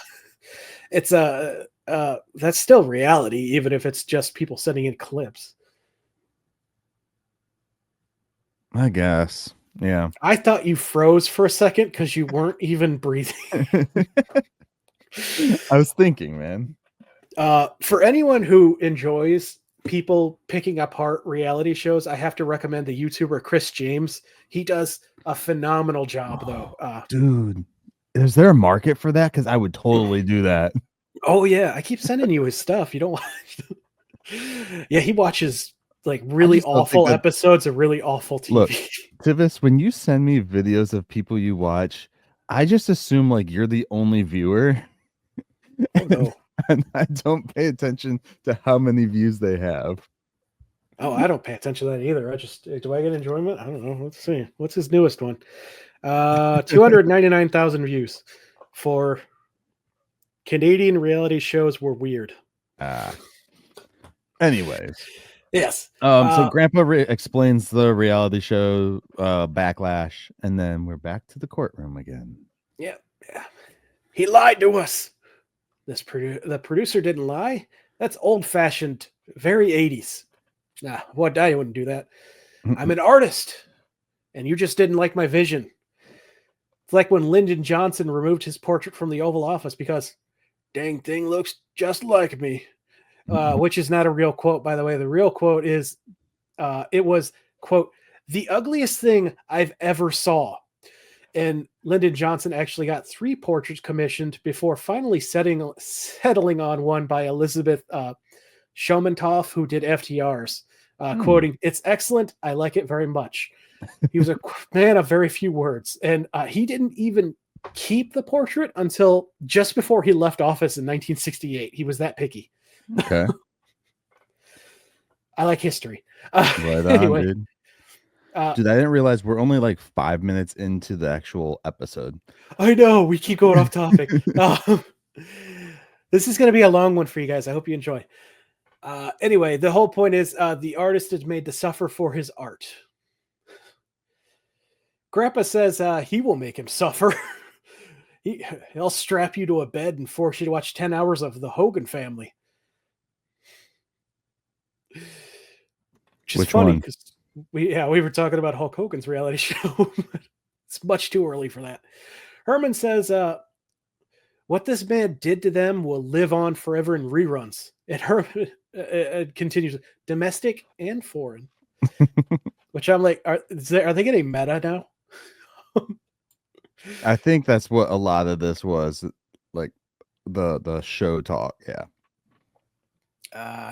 it's that's still reality, even if it's just people sending in clips. I guess. Yeah. I thought you froze for a second because you weren't even breathing. I was thinking, man. For anyone who enjoys people picking apart reality shows, I have to recommend the YouTuber Chris James. He does a phenomenal job, though. Dude, is there a market for that? Because I would totally do that. Oh yeah, I keep sending you his stuff. You don't watch. Yeah, he watches like really awful episodes of really awful TV. Look, Tivis, when you send me videos of people you watch, I just assume like you're the only viewer. Oh, no. And I don't pay attention to how many views they have. Oh, I don't pay attention to that either. I just do I get enjoyment? I don't know. Let's see. What's his newest one? 299,000 views for Canadian reality shows were weird. Anyways. Yes. So Grandpa explains the reality show Backlash, and then we're back to the courtroom again. Yeah. He lied to us. The producer didn't lie. That's old-fashioned, very 80s. Nah, what? I wouldn't do that. I'm an artist, and you just didn't like my vision. It's like when Lyndon Johnson removed his portrait from the Oval Office because dang thing looks just like me. Which is not a real quote, by the way. The real quote is, it was, quote, the ugliest thing I've ever saw. And Lyndon Johnson actually got 3 portraits commissioned before finally settling on one by Elizabeth Shomentoff, who did FTR's, quoting, "It's excellent. I like it very much." He was a man of very few words. And he didn't even keep the portrait until just before he left office in 1968. He was that picky. Okay. I like history. Right on, Anyway, dude. Dude, I didn't realize we're only like 5 minutes into the actual episode. I know we keep going off topic. This is going to be a long one for you guys. I hope you enjoy. Anyway, the whole point is the artist is made to suffer for his art. Grandpa says he will make him suffer. He'll strap you to a bed and force you to watch 10 hours of the Hogan Family. Which is Which funny one? because we were talking about Hulk Hogan's reality show. It's much too early for that. Herman says what this man did to them will live on forever in reruns. And Herman continues, domestic and foreign. Which I'm like, are they getting meta now? I think that's what a lot of this was, like the show talk. Yeah.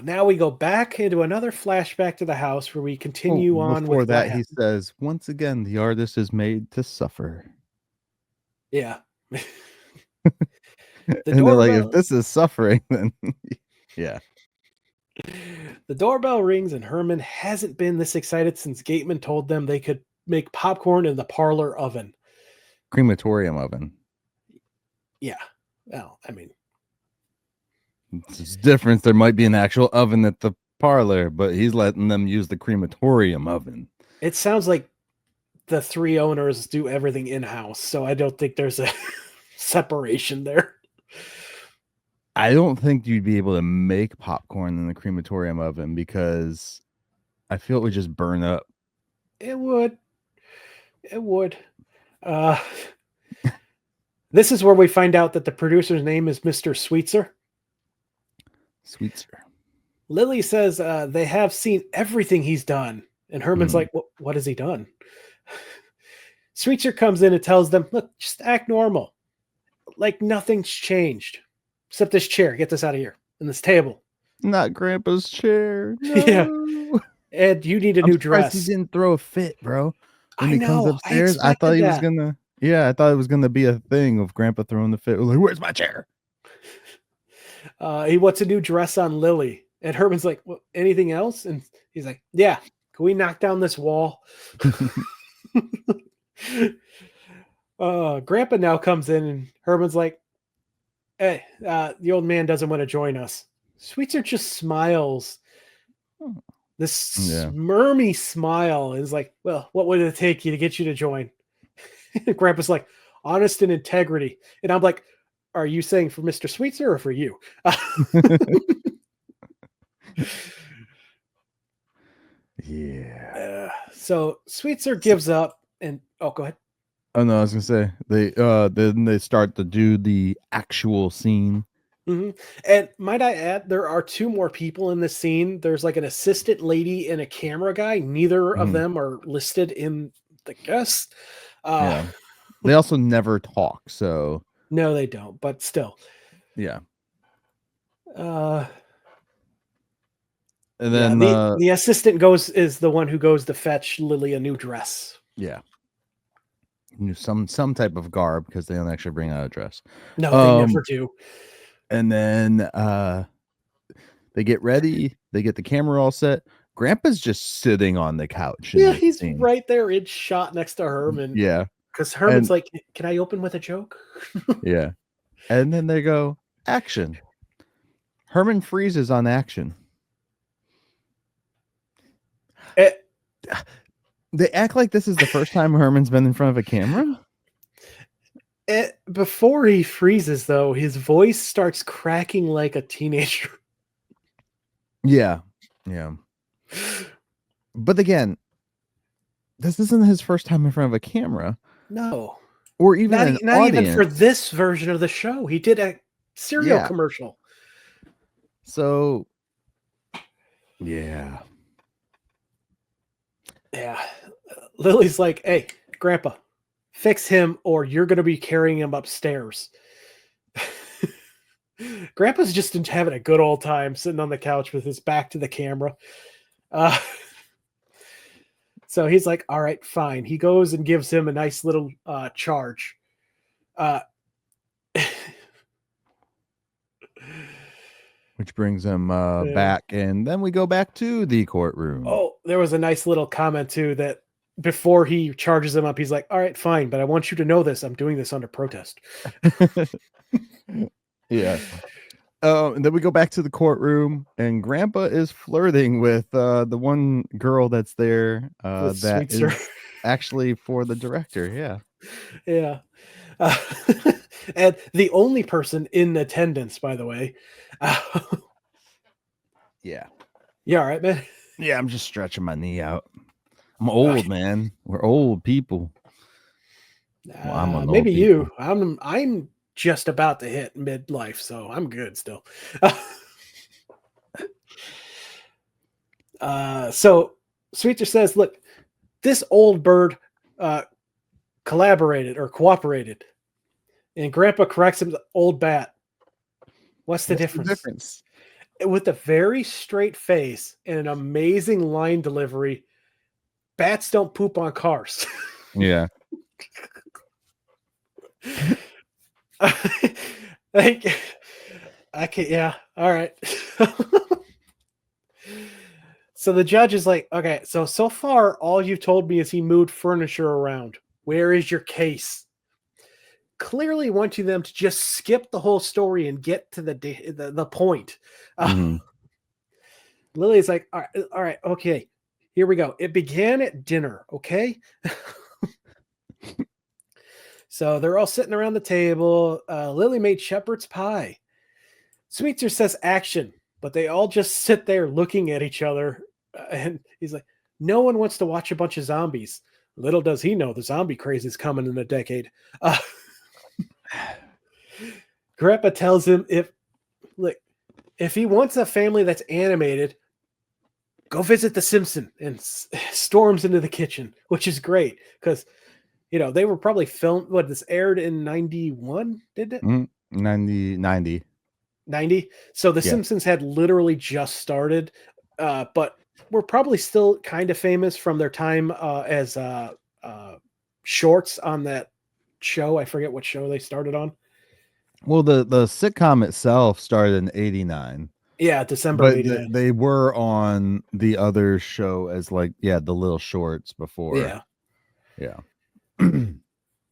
Now we go back into another flashback to the house where we continue on before with that. He says, once again, the artist is made to suffer. Yeah. And they're like, if this is suffering, then yeah. The doorbell rings and Herman hasn't been this excited since Gateman told them they could make popcorn in the parlor oven. Crematorium oven. Yeah. Well, I mean, it's different. There might be an actual oven at the parlor, but he's letting them use the crematorium oven. It sounds like the 3 owners do everything in-house, so I don't think there's a separation there. I don't think you'd be able to make popcorn in the crematorium oven because I feel it would just burn up. It would. This is where we find out that the producer's name is Mr. Sweetser. Sweetser. Lily says they have seen everything he's done. And Herman's like, what has he done? Sweetser comes in and tells them, look, just act normal. Like nothing's changed. Except this chair. Get this out of here. And this table. Not Grandpa's chair. No. Yeah. And you need a new dress. He didn't throw a fit, bro. When I he know. comes upstairs, I thought he was gonna. Yeah, I thought it was gonna be a thing of Grandpa throwing the fit. Like, where's my chair? He wants a new dress on Lily. And Herman's like, well, anything else? And he's like, yeah. Can we knock down this wall? Grandpa now comes in and Herman's like, hey, the old man doesn't want to join us. Sweetser just smiles. This smirmy smile is like, well, what would it take you to get you to join? Grandpa's like, honest and integrity. And I'm like, are you saying for Mr. Sweetser or for you? Yeah. So Sweetser gives up and go ahead. Oh no, I was gonna say then they start to do the actual scene. Mm-hmm. And might I add, there are 2 more people in this scene. There's like an assistant lady and a camera guy. Neither of them are listed in the guest. Yeah. They also never talk, so no, they don't. But still, yeah. And then the assistant is the one who goes to fetch Lily a new dress. Yeah. Some type of garb because they don't actually bring out a dress. No, they never do. And then they get ready. They get the camera all set. Grandpa's just sitting on the couch. Yeah, he's right there in shot next to Herman. Yeah. Because Herman's like, can I open with a joke? Yeah. And then they go, action. Herman freezes on action. They act like this is the first time Herman's been in front of a camera. Before he freezes, though, his voice starts cracking like a teenager. Yeah. Yeah. But again, this isn't his first time in front of a camera. No. Or even not even for this version of the show. He did a cereal commercial. So, yeah. Yeah. Lily's like, hey, Grandpa, Fix him or you're going to be carrying him upstairs. Grandpa's just having a good old time sitting on the couch with his back to the camera. So he's like, all right, fine. He goes and gives him a nice little charge. Which brings him back, and then we go back to the courtroom. Oh, there was a nice little comment too that before he charges him up, he's like, all right, fine, but I want you to know this. I'm doing this under protest. Yeah. And then we go back to the courtroom, and Grandpa is flirting with the one girl that's there that is actually for the director. Yeah. Yeah. And the only person in attendance, by the way. Yeah. Yeah, all right, man. Yeah, I'm just stretching my knee out. I'm old, man. We're old people. Well, I'm maybe you. I'm just about to hit midlife, so I'm good still. So Sweetser says, look, this old bird cooperated. And Grandpa corrects him, old bat. What's the difference? With a very straight face and an amazing line delivery, bats don't poop on cars. Yeah. I can't. Yeah. All right. So the judge is like, okay, so far, all you've told me is he moved furniture around. Where is your case? Clearly wanting them to just skip the whole story and get to the point. Lily's like, all right, okay, here we go. It began at dinner, okay? So they're all sitting around the table. Lily made shepherd's pie. Sweetser says action, but they all just sit there looking at each other. And he's like, no one wants to watch a bunch of zombies. Little does he know the zombie craze is coming in a decade. Grandpa tells him if he wants a family that's animated, go visit the Simpsons, and storms into the kitchen, which is great because they were probably filmed. What, this aired in 91? Did it? 90. So the Simpsons had literally just started, but we're probably still kind of famous from their time as shorts on that show. I forget what show they started on. Well, the sitcom itself started in 89. Yeah, December of 89. They were on the other show as the little shorts before. Yeah.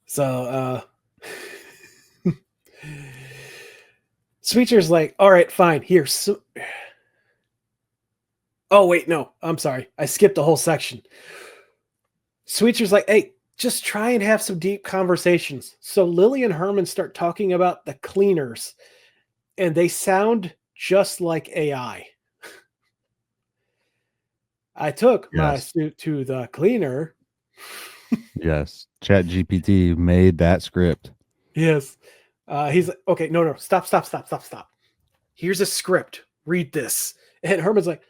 So Sweetser's like, all right, fine. Here. Oh, wait, no. I'm sorry. I skipped a whole section. Sweetser's like, hey, just try and have some deep conversations. So Lily and Herman start talking about the cleaners, and they sound just like AI. I took my suit to the cleaner. Yes. ChatGPT made that script. Yes. He's like, okay, no, stop. Here's a script. Read this. And Herman's like,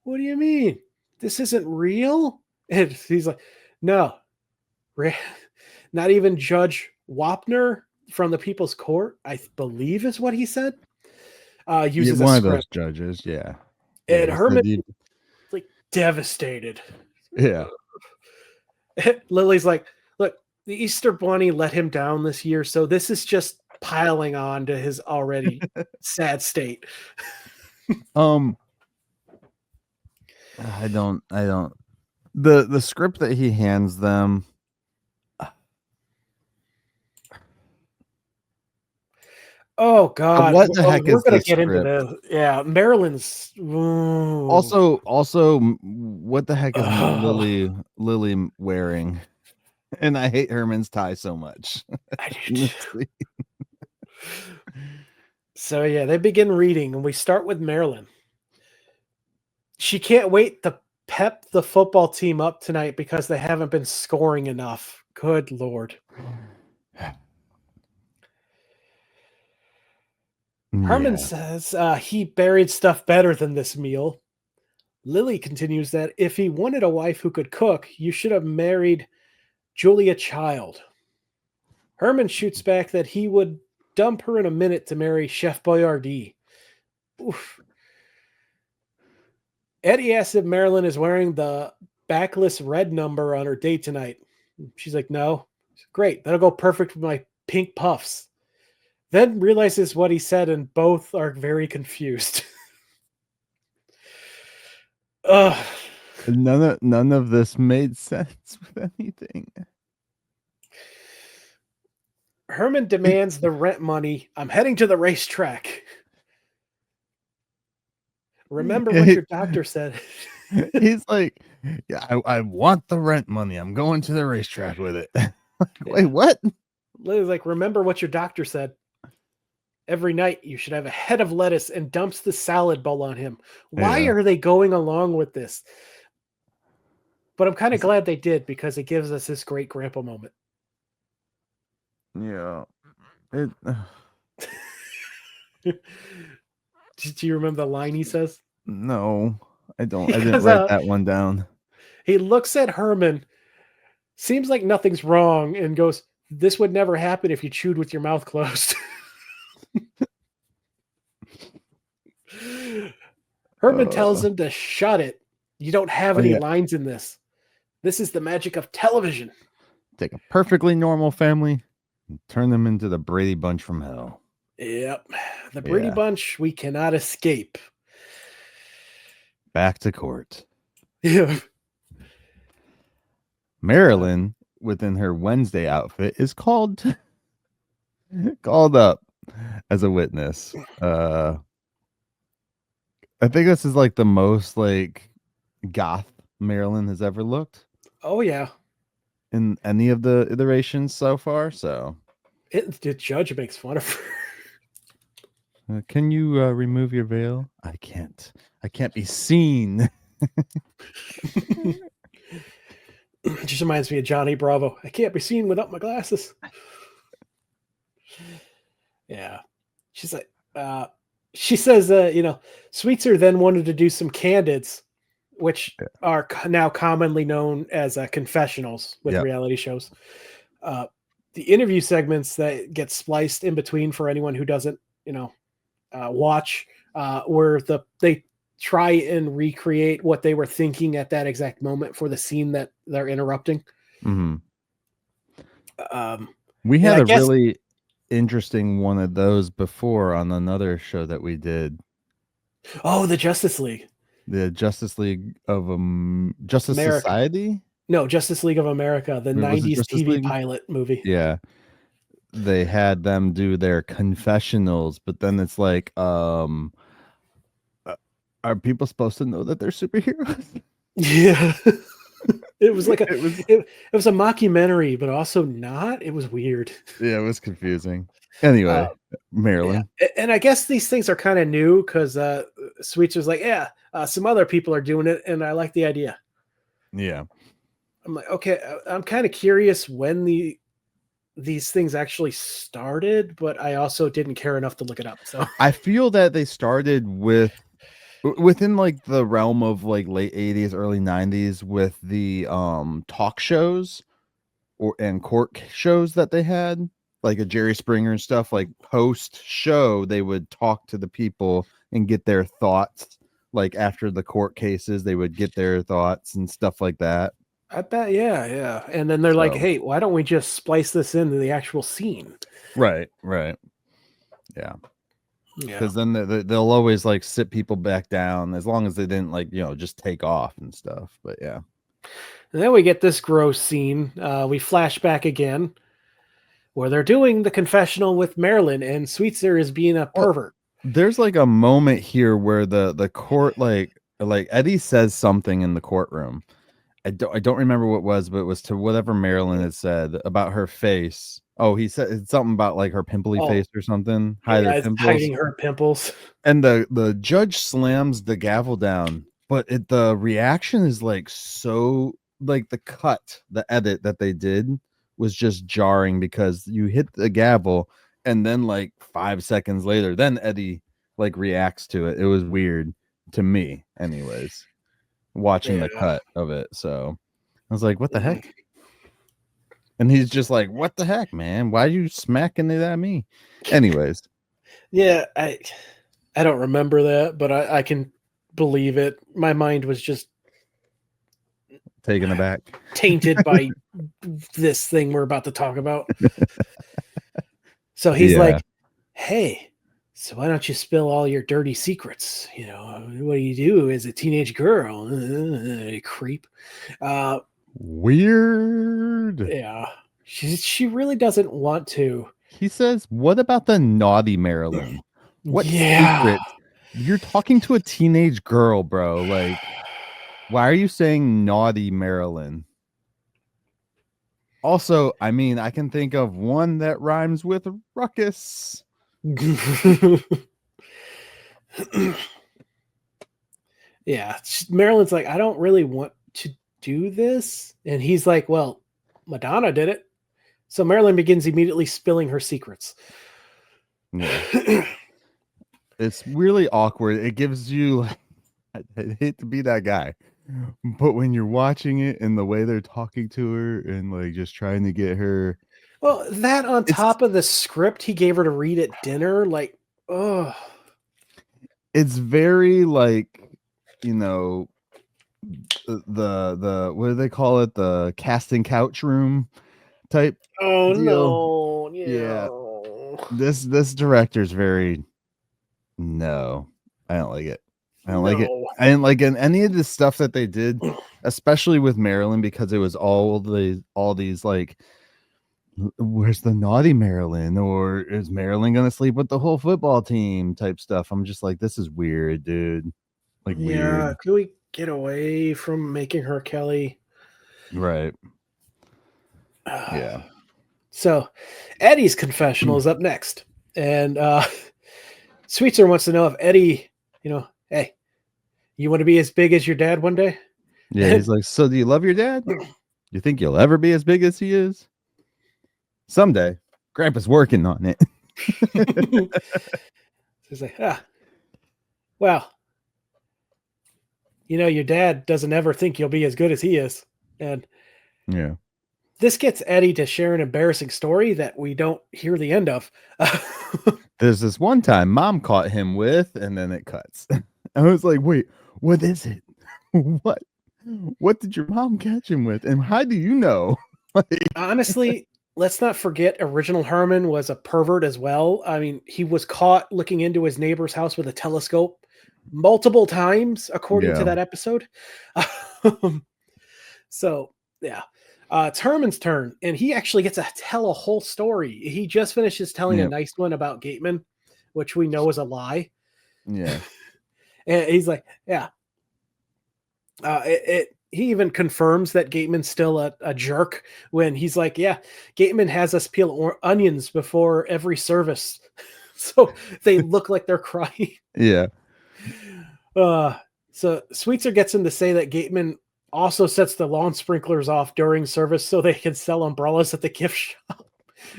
what do you mean? This isn't real? And he's like, no. Not even Judge Wapner from the People's Court, I believe is what he said. Uses one a of those script. judges, yeah. And Herman like devastated. Yeah. Lily's like, look, the Easter Bunny let him down this year, so this is just piling on to his already sad state. I don't the script that he hands them. Oh God! What the heck we're is gonna this get script? into this. Yeah, Maryland's. Ooh. Also, what the heck is Lily wearing? And I hate Herman's tie so much. I do. So yeah, they begin reading, and we start with Marilyn. She can't wait to pep the football team up tonight because they haven't been scoring enough. Good Lord. Herman says he buried stuff better than this meal. Lily continues that if he wanted a wife who could cook, you should have married Julia Child. Herman shoots back that he would dump her in a minute to marry Chef Boyardee. Oof. Eddie asks if Marilyn is wearing the backless red number on her date tonight. She's like, no. Great. That'll go perfect with my pink puffs. Then realizes what he said, and both are very confused. Ugh. None of this made sense with anything. Herman demands the rent money. I'm heading to the racetrack. Remember what your doctor said. He's like, yeah, I want the rent money. I'm going to the racetrack with it. Wait, what? Lily's like, remember what your doctor said. Every night you should have a head of lettuce, and dumps the salad bowl on him. Why are they going along with this? But I'm kind of glad they did, because it gives us this great grandpa moment. Yeah. Do you remember the line he says? No, I don't. I didn't write that one down. He looks at Herman, seems like nothing's wrong, and goes, this would never happen if you chewed with your mouth closed. Herman tells him to shut it. You don't have any lines in this. This is the magic of television. Take a perfectly normal family and turn them into the Brady Bunch from hell. Yep. The Brady Bunch we cannot escape. Back to court. Yeah. Marilyn, within her Wednesday outfit, is called up as a witness. I think this is like the most like goth Marilyn has ever looked. Oh yeah. In any of the iterations so far. So the judge makes fun of her. Can you remove your veil? I can't be seen. Just reminds me of Johnny Bravo. I can't be seen without my glasses. Yeah. She's like, she says, Sweetser then wanted to do some candids, which are now commonly known as confessionals with reality shows. The interview segments that get spliced in between for anyone who doesn't, watch, where they try and recreate what they were thinking at that exact moment for the scene that they're interrupting. Mm-hmm. We had a really interesting one of those before on another show that we did. Oh, the Justice League. The Justice League of Justice America. Society? No, Justice League of America, the 90s TV League? Pilot movie. Yeah. They had them do their confessionals, but then it's like, are people supposed to know that they're superheroes? Yeah. It was like it was a mockumentary, but also not. It was weird. Yeah, it was confusing. Anyway, Marilyn. Yeah. And I guess these things are kind of new because Sweets was like, some other people are doing it, and I like the idea. Yeah. I'm like, okay, I'm kind of curious when these things actually started, but I also didn't care enough to look it up. So I feel that they started within like the realm of like late 80s, early 90s with the talk shows and court shows that they had, like a Jerry Springer and stuff. Like post show, they would talk to the people and get their thoughts. Like after the court cases, they would get their thoughts and stuff like that. I bet, yeah. And then they're like, hey, why don't we just splice this into the actual scene? Right. Yeah. Because then they'll always like sit people back down as long as they didn't like, just take off and stuff. But yeah. And then we get this gross scene. We flash back again where they're doing the confessional with Marilyn, and Sweetser is being a pervert. There's like a moment here where the court like Eddie says something in the courtroom. I don't remember what it was, but it was to whatever Marilyn had said about her face. Oh, he said something about like her pimply face or something. Hiding her pimples. And the judge slams the gavel down, but the reaction is like so like the edit that they did was just jarring because you hit the gavel and then like 5 seconds later, then Eddie like reacts to it. It was weird to me, anyways. Watching the cut of it, so I was like, what the heck? And he's just like, what the heck, man? Why are you smacking it at me? Anyways. Yeah, I don't remember that, but I can believe it. My mind was just Taken aback. tainted by this thing we're about to talk about. So he's Yeah. like, hey, so why don't you spill all your dirty secrets? You know, what do you do as a teenage girl? Creep. Weird. Yeah. She really doesn't want to. He says, what about the naughty Marilyn? What Yeah. secrets? You're talking to a teenage girl, bro. Like, why are you saying naughty Marilyn? Also, I mean, I can think of one that rhymes with ruckus. Yeah. Marilyn's like, I don't really want to do this. And he's like, well, Madonna did it. So Marilyn begins immediately spilling her secrets. Yeah. It's really awkward. It gives you, I hate to be that guy, but when you're watching it and the way they're talking to her and like just trying to get her. Well, that on top of the script he gave her to read at dinner, like, oh, it's very like, you know, the what do they call it? The casting couch room type. oh deal. no, Yeah. This director's very, no, I don't like it. I don't like it. I didn't like any of the stuff that they did, especially with Marilyn, because it was all these like, where's the naughty Marilyn, or is Marilyn gonna sleep with the whole football team type stuff. I'm just like, this is weird, dude. Like, Yeah, weird. can we get away from making her Kelly? Right. Yeah. So Eddie's confessional is up next. And Sweetser wants to know if Eddie, you know, hey, you want to be as big as your dad one day? Yeah, he's like, so do you love your dad? You think you'll ever be as big as he is? Someday. Grandpa's working on it. He's like, well, you know, your dad doesn't ever think you'll be as good as he is. And yeah, this gets Eddie to share an embarrassing story that we don't hear the end of. there's this one time mom caught him with, and then it cuts. I was like, wait, what is it? What did your mom catch him with? And how do you know? Honestly, let's not forget original Herman was a pervert as well. I mean, he was caught looking into his neighbor's house with a telescope multiple times, according to that episode. So, yeah. It's Herman's turn, and he actually gets to tell a whole story. He just finishes telling a nice one about Gateman, which we know is a lie. Yeah. And he's like, yeah. He even confirms that Gateman's still a jerk when he's like, yeah, Gateman has us peel onions before every service. So they look like they're crying. Yeah. So Sweetser gets him to say that Gateman also sets the lawn sprinklers off during service so they can sell umbrellas at the gift shop,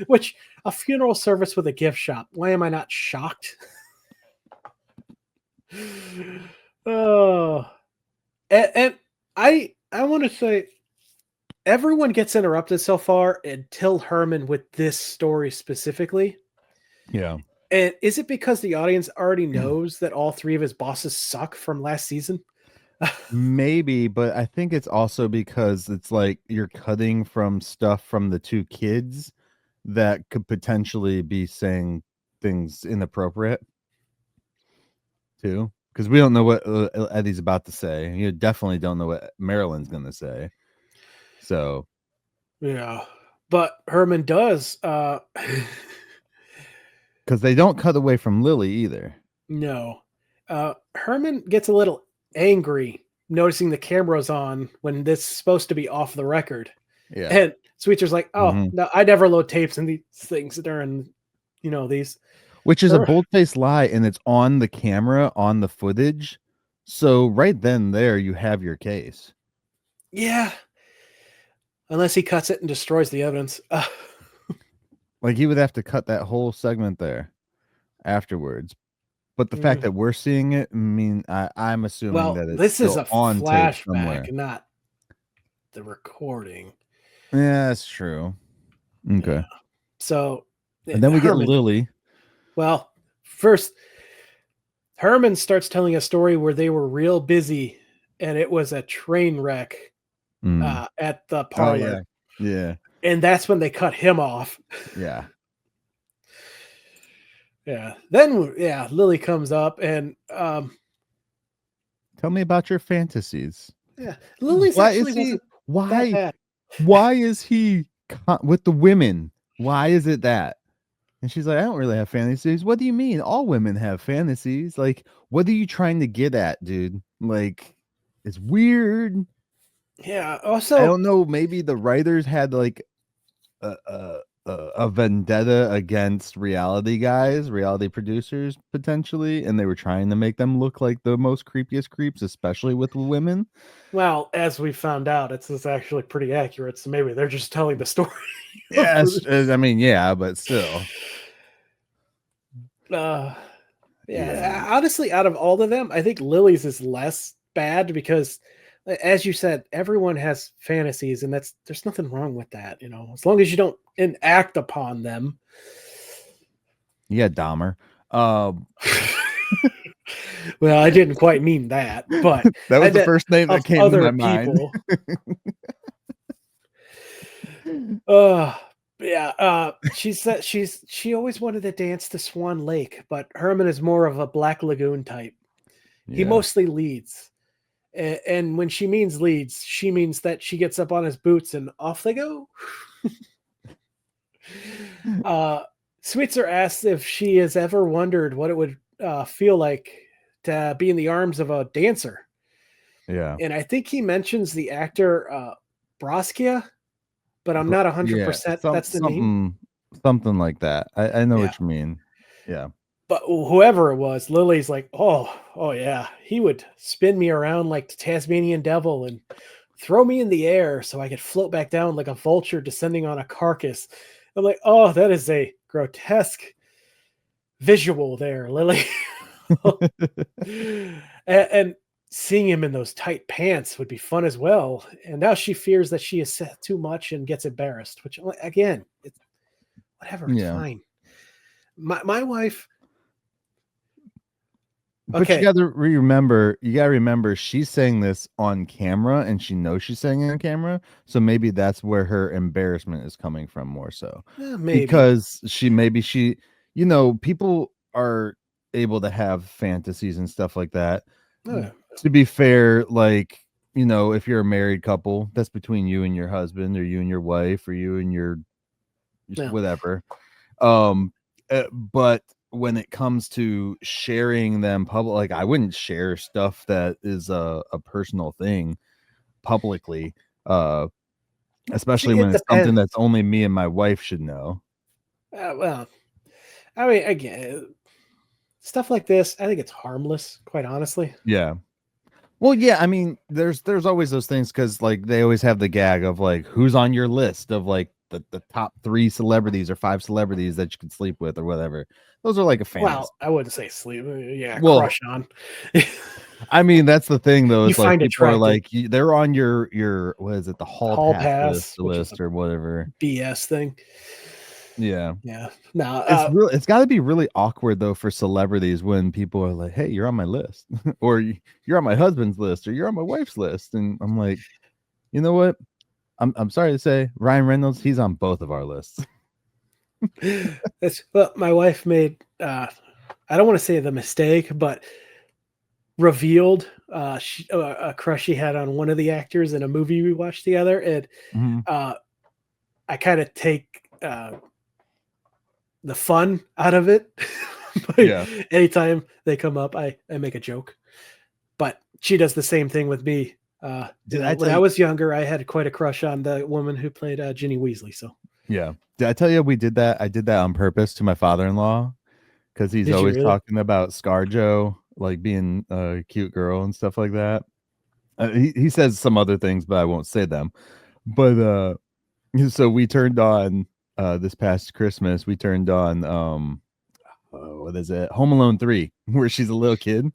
which a funeral service with a gift shop. Why am I not shocked? Oh, and I want to say everyone gets interrupted so far until Herman with this story specifically. Yeah. And is it because the audience already knows that all three of his bosses suck from last season? Maybe, but I think it's also because it's like you're cutting from stuff from the two kids that could potentially be saying things inappropriate too. Because we don't know what Eddie's about to say. You definitely don't know what Marilyn's going to say. So, yeah. But Herman does. Because they don't cut away from Lily either. No. Herman gets a little angry noticing the camera's on when this is supposed to be off the record. Yeah. And Sweetser's like, oh, no, I never load tapes in these things during, these. Which is a bold-faced lie, and it's on the camera, on the footage. So right then there, you have your case. Yeah. Unless he cuts it and destroys the evidence. Like, he would have to cut that whole segment there afterwards. But the fact that we're seeing it, I mean, I'm assuming that it's this is a on tape somewhere. flashback, not the recording. Yeah, that's true. Okay. So, And then we get Herman. Lily. Well, first, Herman starts telling a story where they were real busy, and it was a train wreck at the parlor. Yeah. And that's when they cut him off. Yeah. Yeah. Then Lily comes up and Tell me about your fantasies. yeah, Lily's Why actually is he? wasn't that Why? bad. Why is he with the women? Why is it that? And she's like, I don't really have fantasies. What do you mean? All women have fantasies. Like, what are you trying to get at, dude? Like, it's weird. Yeah. I Also, don't know. Maybe the writers had like a vendetta against reality producers potentially, and they were trying to make them look like the most creepiest creeps, especially with women. well, as we found out, it's actually pretty accurate. So maybe they're just telling the story. Yes, I mean, yeah, but still. Yeah. Honestly, out of all of them, I think Lily's is less bad because, as you said, everyone has fantasies, and there's nothing wrong with that. As long as you don't enact upon them. Yeah, Dahmer. Well, I didn't quite mean that, but That was I the meant first name that of came to other my mind. people. Yeah. She said she always wanted to dance to Swan Lake, but Herman is more of a Black Lagoon type. He Yeah. mostly leads. And when she means leads, she means that she gets up on his boots and off they go. Switzer asks if she has ever wondered what it would feel like to be in the arms of a dancer. Yeah. And I think he mentions the actor Broskia, but I'm not 100%. That's the name. Something like that. I know Yeah. what you mean. Yeah. But whoever it was, Lily's like, oh yeah, he would spin me around like the Tasmanian devil and throw me in the air so I could float back down like a vulture descending on a carcass. I'm like, oh, that is a grotesque visual there, Lily. and seeing him in those tight pants would be fun as well. And now she fears that she has said too much and gets embarrassed, which again, it's whatever, it's fine. My wife. But Okay. you gotta remember she's saying this on camera and she knows she's saying it on camera. So maybe that's where her embarrassment is coming from more so. Maybe. Because she, people are able to have fantasies and stuff like that. To be fair, like, if you're a married couple, that's between you and your husband or you and your wife or you and your whatever. But when it comes to sharing them public, like I wouldn't share stuff that is a personal thing publicly, especially when it's something that's only me and my wife should know. Well, I mean, again, stuff like this, I think it's harmless, quite honestly. Yeah. Well, yeah, I mean, there's always those things because like they always have the gag of like who's on your list of like the top 3 celebrities or 5 celebrities that you could sleep with or whatever. Those are like a fantasy. Well, I wouldn't say sleep. Yeah, crush on. I mean, that's the thing though. It's like people are like they're on your what is it, the hall pass list or whatever BS thing. Yeah. No, it's got to be really awkward though for celebrities when people are like, "Hey, you're on my list," or "You're on my husband's list," or "You're on my wife's list," and I'm like, you know what? I'm sorry to say, Ryan Reynolds, he's on both of our lists. Well, my wife made I don't want to say the mistake, but revealed a crush she had on one of the actors in a movie we watched together, and I kind of take the fun out of it. Anytime they come up, I make a joke, but she does the same thing with me. When I was younger, I had quite a crush on the woman who played Ginny Weasley. So yeah, did I tell you we did that? I did that on purpose to my father-in-law because he's always talking about ScarJo like being a cute girl and stuff like that. He says some other things, but I won't say them. But so we turned on this past Christmas. We turned on what is it? Home Alone 3, where she's a little kid,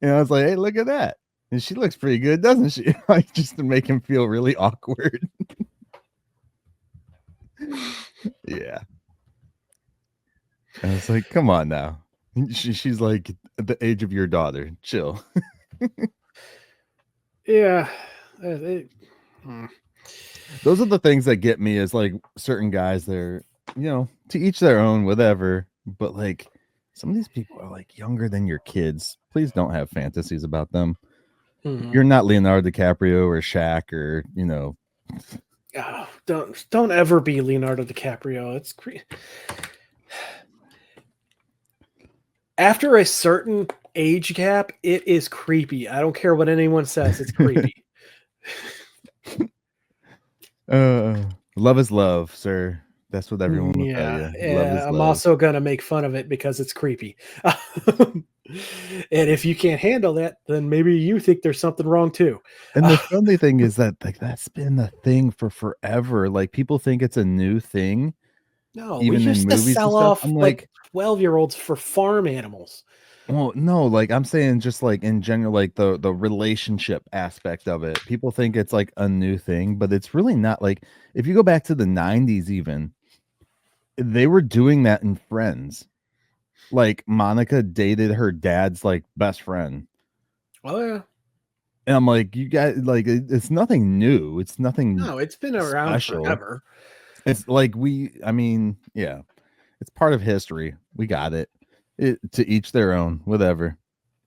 and I was like, "Hey, look at that!" And she looks pretty good, doesn't she? Like just to make him feel really awkward. Yeah. And it's like, come on now. She's like at the age of your daughter. Chill. Yeah. Those are the things that get me is like certain guys, they're, to each their own, whatever. But like some of these people are like younger than your kids. Please don't have fantasies about them. You're not Leonardo DiCaprio or Shaq or, Oh, don't ever be Leonardo DiCaprio. It's after a certain age gap, it is creepy. I don't care what anyone says. It's creepy. Love is love, sir. That's what everyone will tell Yeah, you. Love is I'm love. also gonna make fun of it because it's creepy. And if you can't handle that, then maybe you think there's something wrong too. And the funny thing is that like that's been the thing for forever. Like people think it's a new thing. No, Even we in used to movies and sell stuff. off I'm like 12-year-olds for farm animals. well, no, like I'm saying just like in general, like the relationship aspect of it. People think it's like a new thing, but it's really not. Like if you go back to the 90s even, they were doing that in Friends. Like Monica dated her dad's like best friend. Oh yeah. And I'm like, you guys, like, it's nothing new. It's nothing No, it's been around special. forever. It's like I mean, yeah, it's part of history. We got it. To each their own, whatever.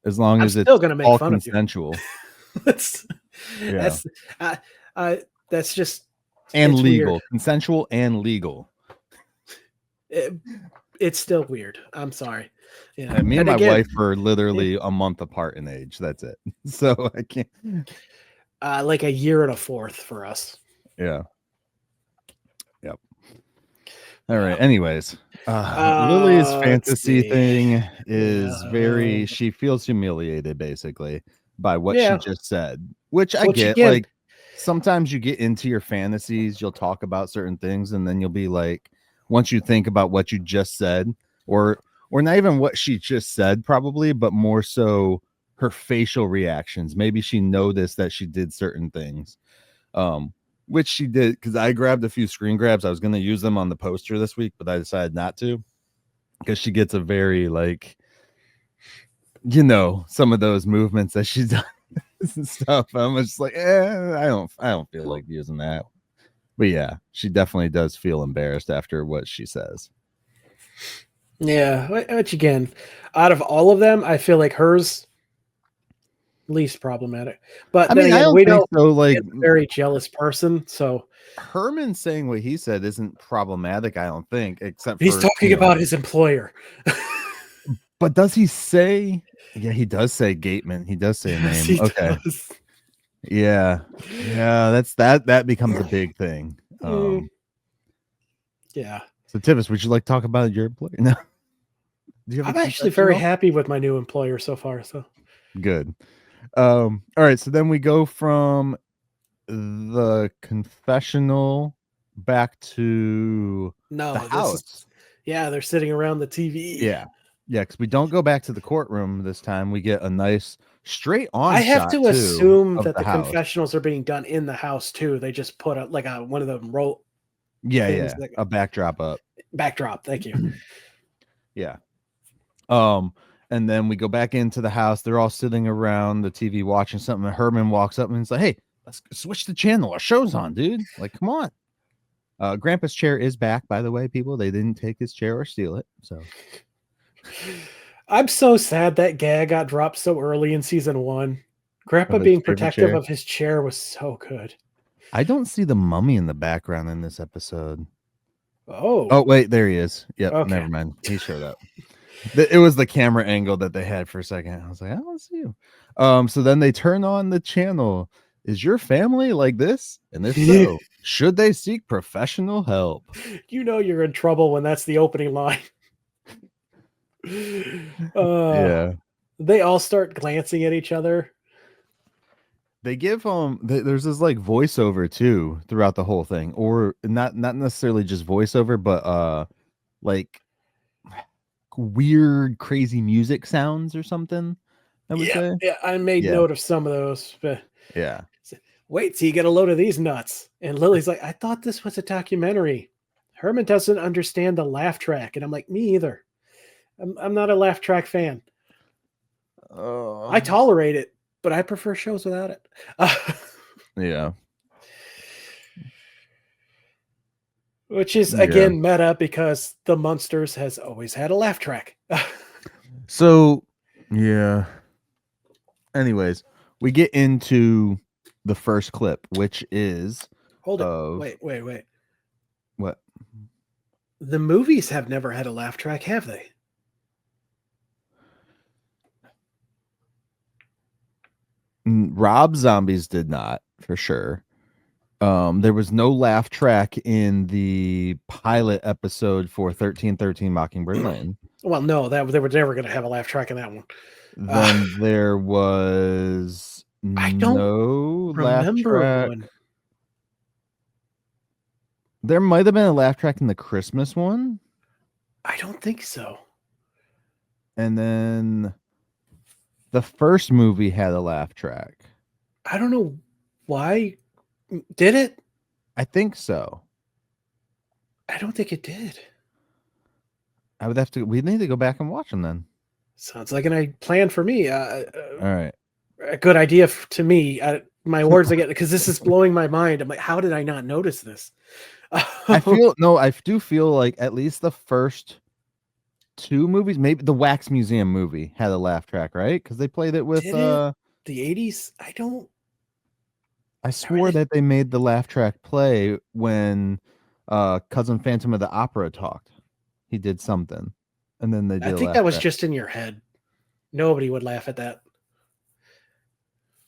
As long as it's still gonna make all fun of you. consensual. that's Yeah. that's just And it's legal, weird. consensual and legal. It's still weird. I'm sorry. Yeah. And me and my again, wife are literally a month apart in age. That's it. So I can't. Like a year and a fourth for us. Yeah. Yep. All right. Anyways, Lily's fantasy thing is very. She feels humiliated basically by what she just said, which I get. Like sometimes you get into your fantasies, you'll talk about certain things, and then you'll be like, once you think about what you just said, or not even what she just said, probably, but more so her facial reactions. Maybe she noticed that she did certain things. Which she did, because I grabbed a few screen grabs. I was going to use them on the poster this week, but I decided not to, because she gets a very like, some of those movements that she's done and stuff. I'm just like, I don't feel like using that. But yeah, she definitely does feel embarrassed after what she says. Yeah, which again, out of all of them, I feel like hers least problematic. But then again, we know so. Like, a very jealous person. So Herman saying what he said isn't problematic, I don't think, except he's talking about his employer. But does he say? Yeah, he does say Gateman. He does say a name. He okay. does. Yeah. That's that becomes a big thing. Yeah. So Tivis, would you like to talk about your employer? No. I'm actually very happy with my new employer so far. So good. All right. So then we go from the confessional back to the house. They're sitting around the TV. Yeah, because we don't go back to the courtroom this time. We get a nice straight on. I have to assume that the house. confessionals are being done in the house too. They just put up like one of them roll. Yeah, a backdrop up. Backdrop. Thank you. Yeah. And then we go back into the house. They're all sitting around the TV watching something. And Herman walks up and he's like, "Hey, let's switch the channel. Our show's on, dude. Like, come on." Grandpa's chair is back, by the way, people. They didn't take his chair or steal it. So I'm so sad that gag got dropped so early in season 1. Grandpa being protective of his chair was so good. I don't see the mummy in the background in this episode. Oh, wait, there he is. Yep, okay. Never mind. He showed up. It was the camera angle that they had for a second. I was like, I don't see you. So then they turn on the channel. Is your family like this? And if so, should they seek professional help? You know you're in trouble when that's the opening line. Yeah. They all start glancing at each other. They give there's this like voiceover too throughout the whole thing, or not necessarily just voiceover, but like weird crazy music sounds or something. I would say. Yeah, I made note of some of those. But yeah. Wait till you get a load of these nuts. And Lily's like, I thought this was a documentary. Herman doesn't understand the laugh track. And I'm like, me either. I'm not a laugh track fan. I tolerate it, but I prefer shows without it. Yeah. Which is, again, meta because the Munsters has always had a laugh track. So, yeah. Anyways, we get into the first clip, which is... Hold it. Wait. What? The movies have never had a laugh track, have they? Rob Zombies did not, for sure. There was no laugh track in the pilot episode for 1313 Mockingbird Lane. Well, no, they were never going to have a laugh track in that one. Then there was no laugh track. One. There might have been a laugh track in the Christmas one. I don't think so. And then the first movie had a laugh track. I don't know why. Did it? I think so. I don't think it did. We need to go back and watch them then. Sounds like a plan for me. All right. A good idea to me. My words again, because this is blowing my mind. I'm like, how did I not notice this? I do feel like at least the first two movies, maybe the Wax Museum movie had a laugh track, right? Because they played it with the 80s. I swore that they made the laugh track play when Cousin Phantom of the Opera talked. He did something, and then they did. I think that was just in your head. Nobody would laugh at that.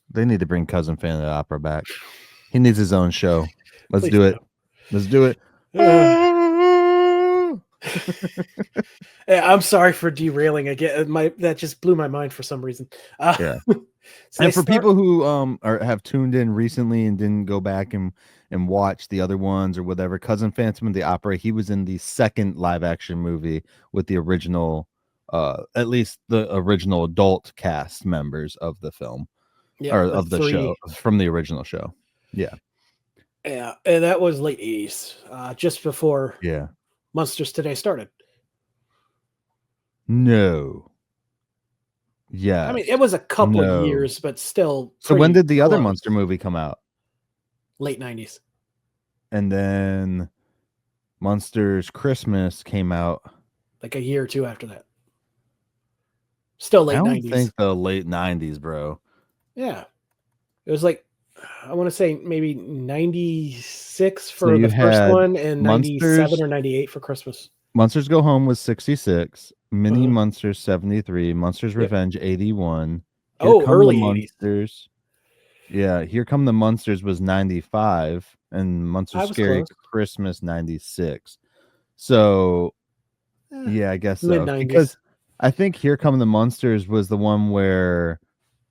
They need to bring Cousin Phantom of the Opera back. He needs his own show. Let's do it. Let's do it. I'm sorry for derailing again. That just blew my mind for some reason. Yeah. So and for people who have tuned in recently and didn't go back and watch the other ones or whatever, Cousin Phantom of the Opera, he was in the second live action movie with the original, at least the original adult cast members of the film, or of the show from the original show. Yeah. Yeah, and that was late 80s, just before Munsters Today started. No. Yeah. I mean, it was a couple of years, but still. So when did the other Munster movie come out? Late 90s. And then Munsters Christmas came out like a year or two after that. Still late 90s. I don't think the late 90s, bro. Yeah. It was like, I want to say maybe 96 for the first one and 97 or 98 for Christmas. Munsters Go Home was 66. Mini Munsters 73. Munsters Revenge 81. Early Munsters. 80s. Yeah, Here Come the Munsters was 95, and Munsters Scary Christmas 96. So, yeah, I guess so. Mid-90s. Because I think Here Come the Munsters was the one where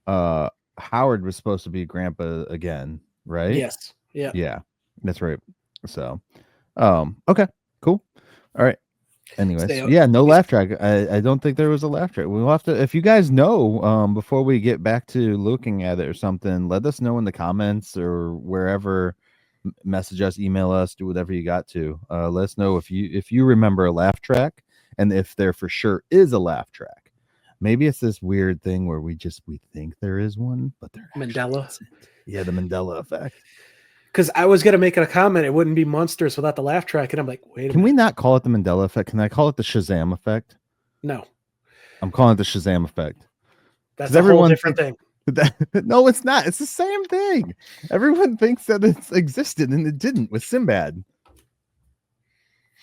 Howard was supposed to be Grandpa again, right? Yes. Yeah. Yeah, that's right. So, okay, cool. All right. Anyways, no laugh track. I don't think there was a laugh track. We'll have to, if you guys know, before we get back to looking at it or something, let us know in the comments or wherever. Message us, email us, do whatever you got to. Let us know if you remember a laugh track and if there for sure is a laugh track. Maybe it's this weird thing where we think there is one, but there Mandela. Isn't. Yeah, the Mandela effect. Because I was gonna make a comment, it wouldn't be Munsters without the laugh track, and I'm like, wait a minute. Can we not call it the Mandela effect? Can I call it the Shazam effect? No. I'm calling it the Shazam effect. That's a whole different thing. No, it's not. It's the same thing. Everyone thinks that it's existed, and it didn't with Sinbad.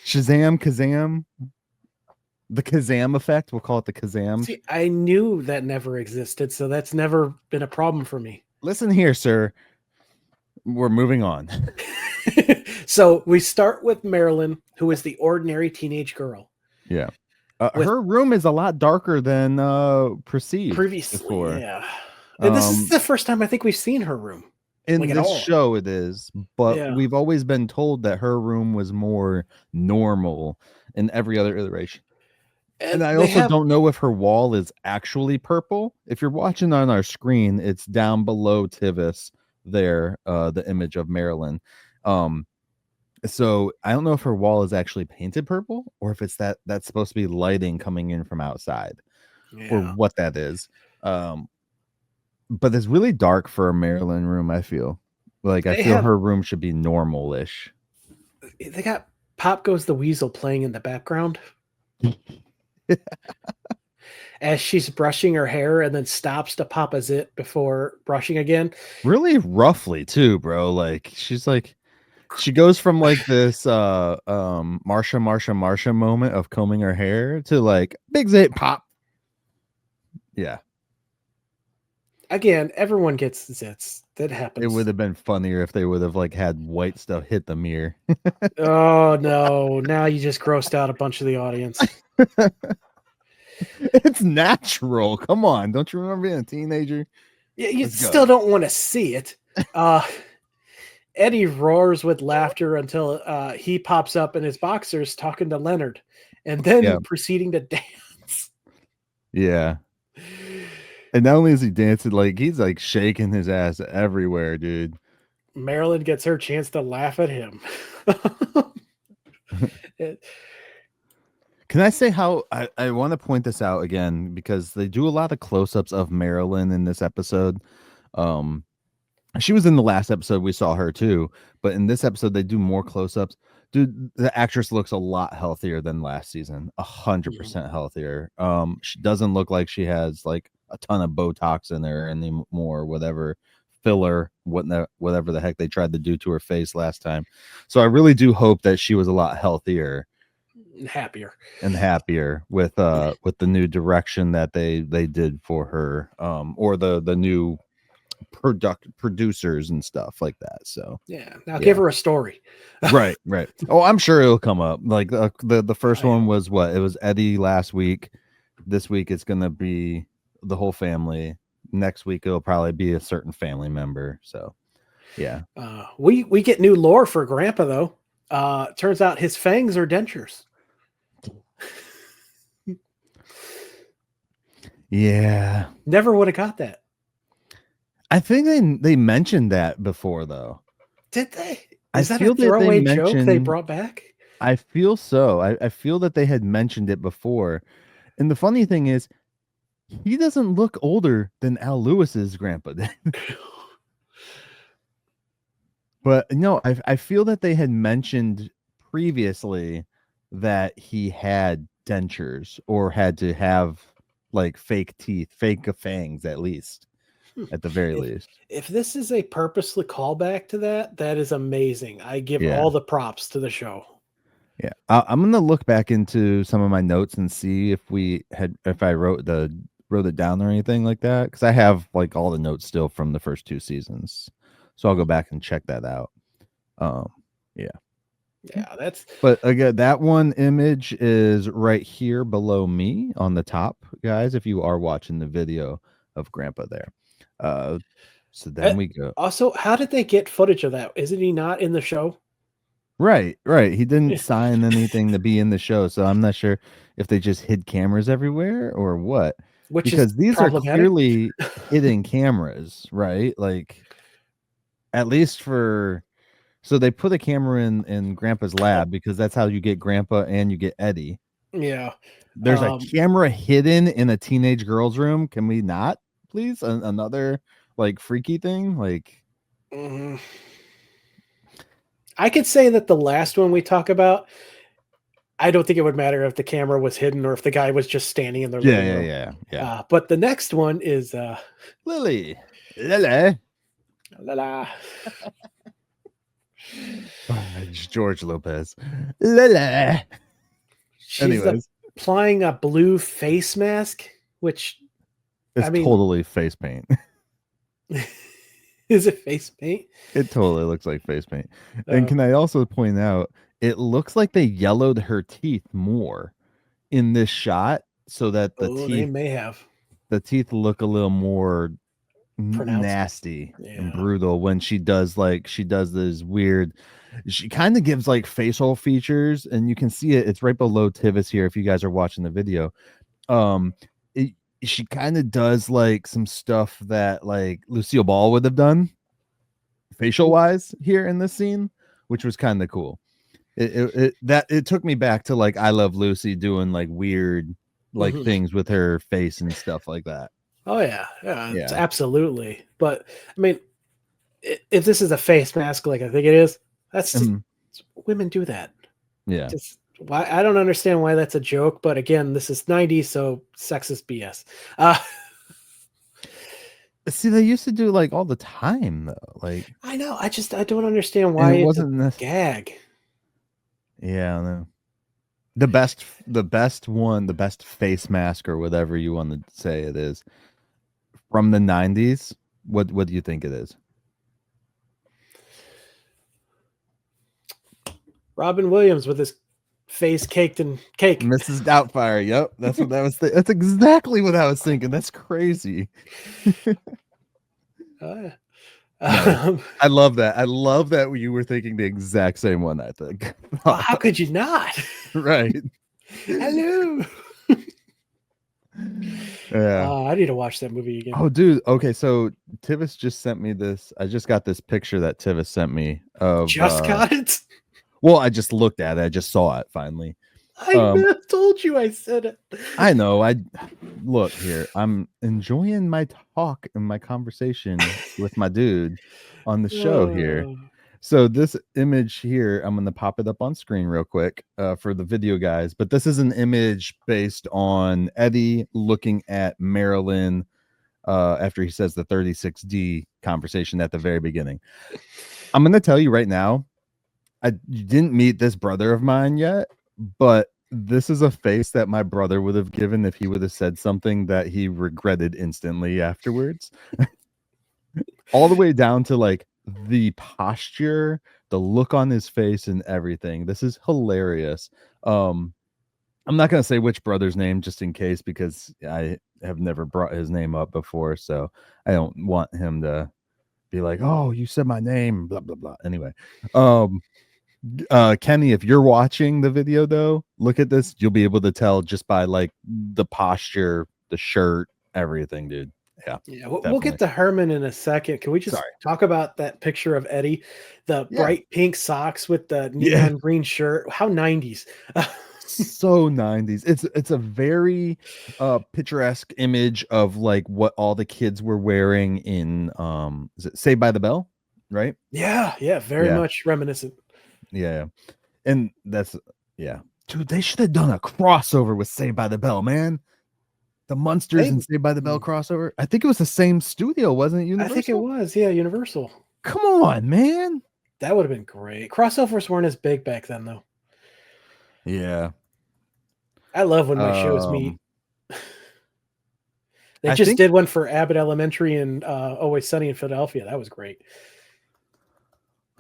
Shazam, Kazam. The Kazam effect. We'll call it the Kazam. See, I knew that never existed, so that's never been a problem for me. Listen here, sir. We're moving on. So we start with Marilyn, who is the ordinary teenage girl. Yeah. Her room is a lot darker than previously. Before. Yeah. And this is the first time I think we've seen her room. In this show, it is. But we've always been told that her room was more normal in every other iteration. And I also don't know if her wall is actually purple. If you're watching on our screen, it's down below Tivis there, the image of Marilyn. So I don't know if her wall is actually painted purple or if it's that's supposed to be lighting coming in from outside or Yeah. what that is. But it's really dark for a Maryland room. I feel like I They feel have her room should be normal-ish. they got Pop Goes the Weasel playing in the background as she's brushing her hair and then stops to pop a zit before brushing again. Really roughly too, bro. Like she's like she goes from like this Marsha moment of combing her hair to like big zit pop. Yeah. Again, everyone gets zits. That It happens. would have been funnier if they would have like had white stuff hit the mirror. Oh no! Now you just grossed out a bunch of the audience. It's natural. Come on. Don't you remember being a teenager? Yeah, you Let's go. still don't want to see it. Eddie roars with laughter until he pops up in his boxers talking to Leonard, and then proceeding to dance. Yeah. And not only is he dancing, like he's like shaking his ass everywhere, dude. Marilyn gets her chance to laugh at him. Can I say how I want to point this out again because they do a lot of close-ups of Marilyn in this episode. She was in the last episode, we saw her too, but in this episode they do more close-ups. Dude, the actress looks a lot healthier than last season, 100% healthier. She doesn't look like she has like a ton of Botox in there anymore, whatever filler, whatever the heck they tried to do to her face last time. So I really do hope that she was a lot healthier and happier with the new direction that they did for her, or the new producers and stuff like that. So now give her a story. right. Oh, I'm sure it'll come up. Like the first one was what? It was Eddie last week. This week it's gonna be the whole family. Next week it'll probably be a certain family member. So yeah. We get new lore for Grandpa though. Turns out his fangs are dentures. Yeah. Never would have got that. I think they mentioned that before though. Did they? I Is that feel a throwaway that joke they brought back? I feel so. I feel that they had mentioned it before. And the funny thing is, he doesn't look older than Al Lewis's grandpa did. But no, I feel that they had mentioned previously that he had dentures or had to have like fake teeth, fake fangs at least, at the very least. If this is a purposely callback to that, that is amazing. I give all the props to the show. Yeah, I'm gonna look back into some of my notes and see if I wrote it down or anything like that, because I have like all the notes still from the first 2 seasons, so I'll go back and check that out. But again, that one image is right here below me on the top, guys, if you are watching the video of Grandpa there. So then we go. Also, how did they get footage of that? Isn't he not in the show? Right. He didn't sign anything to be in the show, so I'm not sure if they just hid cameras everywhere or what. Because these are clearly hidden cameras, right? Like, at least so they put a camera in Grandpa's lab because that's how you get Grandpa and you get Eddie. Yeah. There's a camera hidden in a teenage girl's room. Can we not, please? Another like freaky thing? Like, I could say that the last one we talk about, I don't think it would matter if the camera was hidden or if the guy was just standing in the living room. Yeah. But the next one is Lily. La. George Lopez. Lily. She's applying a blue face mask, which it's totally face paint. Is it face paint? It totally looks like face paint. And can I also point out, it looks like they yellowed her teeth more in this shot so that they may have. The teeth look a little more nasty and brutal when she does this weird. She kind of gives like facial features, and you can see it's right below Tivis here if you guys are watching the video. She kind of does like some stuff that like Lucille Ball would have done facial wise here in this scene, which was kind of cool. It took me back to like I Love Lucy doing like weird like things with her face and stuff like that. Oh yeah, yeah, it's Yeah. absolutely. But I mean, if this is a face mask, like I think it is, that's just, women do that. Yeah. Just why I don't understand why that's a joke. But again, this is '90s, so sexist BS. See, they used to do like all the time though. Like I know. I don't understand and why it it's a wasn't this. gag. Yeah, I know. The best face mask or whatever you want to say it is from the 90s. What do you think it is? Robin Williams with his face caked in cake. Mrs. Doubtfire. Yep, that's what that was. That's exactly what I was thinking. That's crazy. No, I love that. I love that you were thinking the exact same one. I think. well, how could you not? Right. Hello. Yeah. I need to watch that movie again. Oh, dude. Okay, so Tivis just sent me this. I just got this picture that Tivis sent me of. Just got it. Well, I just looked at it. I just saw it finally. I told you I said it. I know. I look here. I'm enjoying my talk and my conversation with my dude on the show here. So this image here, I'm going to pop it up on screen real quick for the video guys. But this is an image based on Eddie looking at Marilyn after he says the 36D conversation at the very beginning. I'm going to tell you right now, you didn't meet this brother of mine yet, but this is a face that my brother would have given if he would have said something that he regretted instantly afterwards. All the way down to like the posture, the look on his face and everything. This is hilarious. I'm not going to say which brother's name just in case, because I have never brought his name up before. So I don't want him to be like, oh, you said my name, blah, blah, blah. Anyway, Kenny, if you're watching the video though, look at this. You'll be able to tell just by like the posture, the shirt, everything, dude. Yeah, we'll get to Herman in a second. Can we just talk about that picture of Eddie, the bright pink socks with the neon green shirt? How 90s. So 90s. It's a very picturesque image of like what all the kids were wearing in is it Saved by the Bell, right? Yeah, very much reminiscent. Yeah. And that's dude, they should have done a crossover with Saved by the Bell, man. The Munsters and Saved by the Bell crossover. I think it was the same studio, wasn't it? Universal? I think it was, Universal. Come on, man. That would have been great. Crossovers weren't as big back then, though. Yeah. I love when my shows meet. They did one for Abbott Elementary and Always Sunny in Philadelphia. That was great.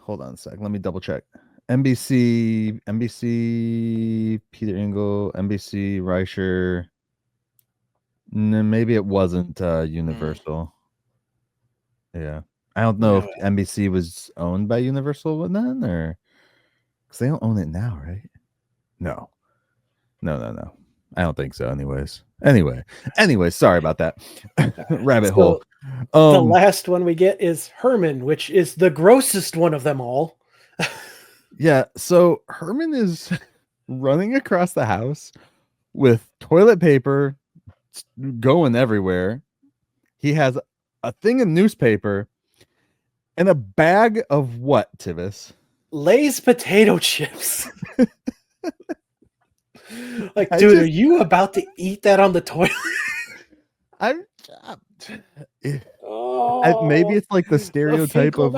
Hold on a sec. Let me double check. NBC, Peter Engel, NBC, Reicher. No, maybe it wasn't Universal. Yeah. I don't know if NBC was owned by Universal then, or because they don't own it now, right? No. I don't think so. Anyway, sorry about that. Rabbit hole. The last one we get is Herman, which is the grossest one of them all. Yeah. So Herman is running across the house with toilet paper going everywhere. He has a thing of newspaper and a bag of what, Tivis? Lay's potato chips. Like, dude, are you about to eat that on the toilet? Maybe it's like the stereotype of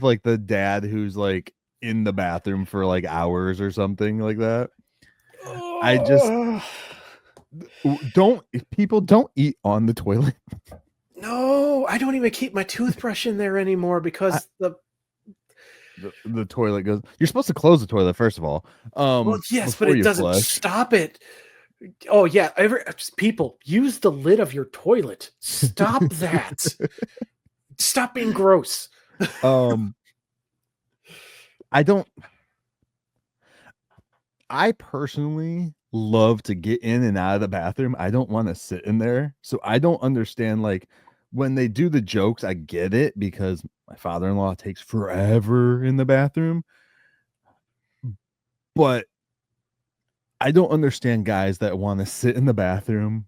like the dad who's like in the bathroom for like hours or something like that. I just people don't eat on the toilet. No, I don't even keep my toothbrush in there anymore because the toilet goes. You're supposed to close the toilet first of all. Well, yes, but it doesn't stop it. Oh yeah, people use the lid of your toilet. Stop that. Stop being gross. I personally love to get in and out of the bathroom. I don't want to sit in there. So I don't understand, like, when they do the jokes, I get it because my father-in-law takes forever in the bathroom. But I don't understand guys that want to sit in the bathroom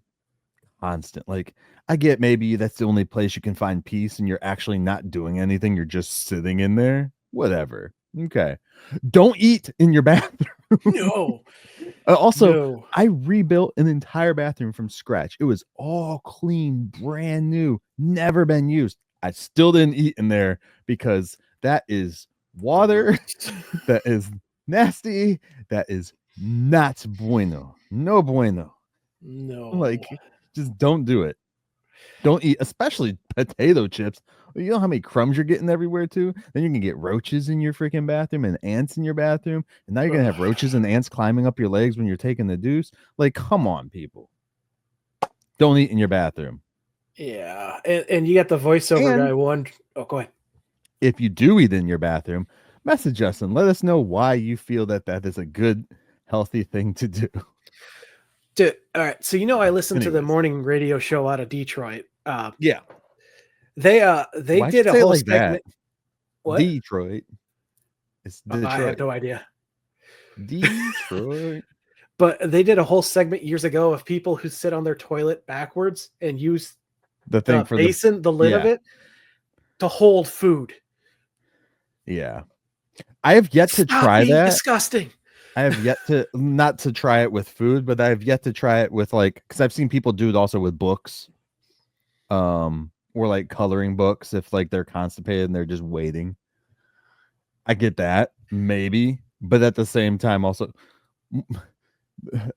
constant. Like, I get maybe that's the only place you can find peace and you're actually not doing anything. You're just sitting in there. Whatever. Okay. Don't eat in your bathroom. No. Also, No. I rebuilt an entire bathroom from scratch. It was all clean, brand new, never been used. I still didn't eat in there because that is water. That is nasty. That is not bueno. No bueno. No. Like, just don't do it. Don't eat, especially potato chips. You know how many crumbs you're getting everywhere too? Then you can get roaches in your freaking bathroom and ants in your bathroom. And now you're gonna have roaches and ants climbing up your legs when you're taking the deuce. Like, come on, people. Don't eat in your bathroom. Yeah. And you got the voiceover And guy one. Oh, go ahead. if you do eat in your bathroom, message us and let us know why you feel that that is a good, healthy thing to do. Dude, all right. So I listened to the Anyways. morning radio show out of Detroit. Yeah. They Why'd did you a say it whole like that? segment. What? Detroit. It's Detroit. I have no idea. Detroit. But they did a whole segment years ago of people who sit on their toilet backwards and use The thing the for basin, the lid of yeah. it, to hold food. Yeah. I have yet to Stop try being that. disgusting. I have yet to not to try it with food, but I have yet to try it with like, because I've seen people do it also with books. Or like coloring books if like they're constipated and they're just waiting. I get that, maybe, but at the same time, also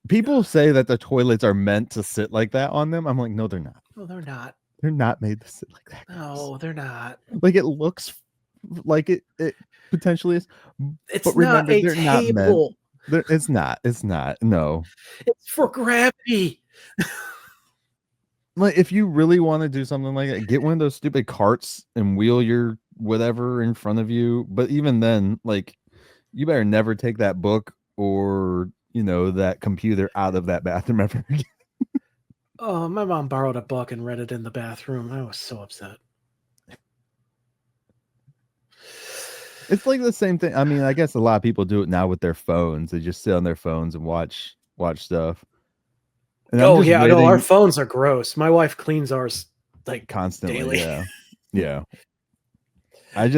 people say that the toilets are meant to sit like that on them. I'm like, no, they're not. No, they're not. They're not made to sit like that. No, they're not. Like, it looks like it potentially is. It's but remember, not a they're not meant. table. It's not. It's not. No. It's for gravity. Like, if you really want to do something like that, get one of those stupid carts and wheel your whatever in front of you. But even then, like, you better never take that book or that computer out of that bathroom ever again. Oh, my mom borrowed a book and read it in the bathroom. I was so upset. It's like the same thing. I mean, I guess a lot of people do it now with their phones. They just sit on their phones and watch stuff. And Oh yeah, I know our phones are gross. My wife cleans ours like constantly. daily. Yeah.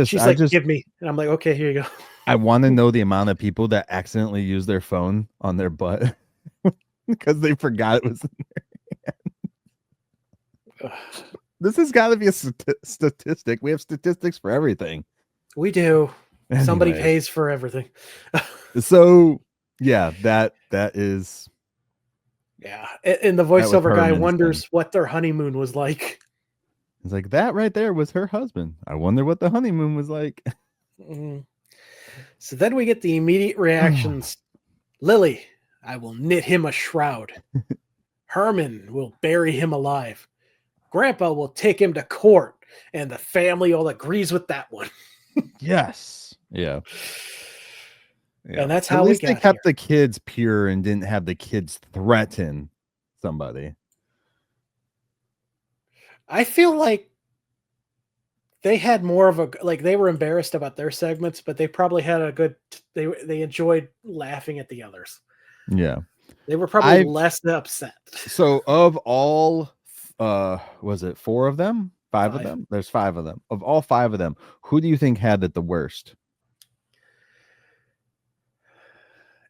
She's like, give me, and I'm like, okay, here you go. I want to know the amount of people that accidentally use their phone on their butt because they forgot it was in their hand. This has got to be a statistic. We have statistics for everything. We do. Anyways. Somebody pays for everything. So yeah, that is. Yeah, and the voiceover guy wonders what their honeymoon was like. It's like, that right there was her husband. I wonder what the honeymoon was like. Mm-hmm. So then we get the immediate reactions. Lily, I will knit him a shroud. Herman will bury him alive. Grandpa will take him to court, and the family all agrees with that one. Yes. Yeah. And that's how at least we they got kept here. the kids pure and didn't have the kids threaten somebody. I feel like they had more of a, like, they were embarrassed about their segments, but they probably had a good, they enjoyed laughing at the others. Yeah. They were probably less upset. So of all, was it 4 of them? 5 of them? There's 5 of them. Of all 5 of them, who do you think had it the worst?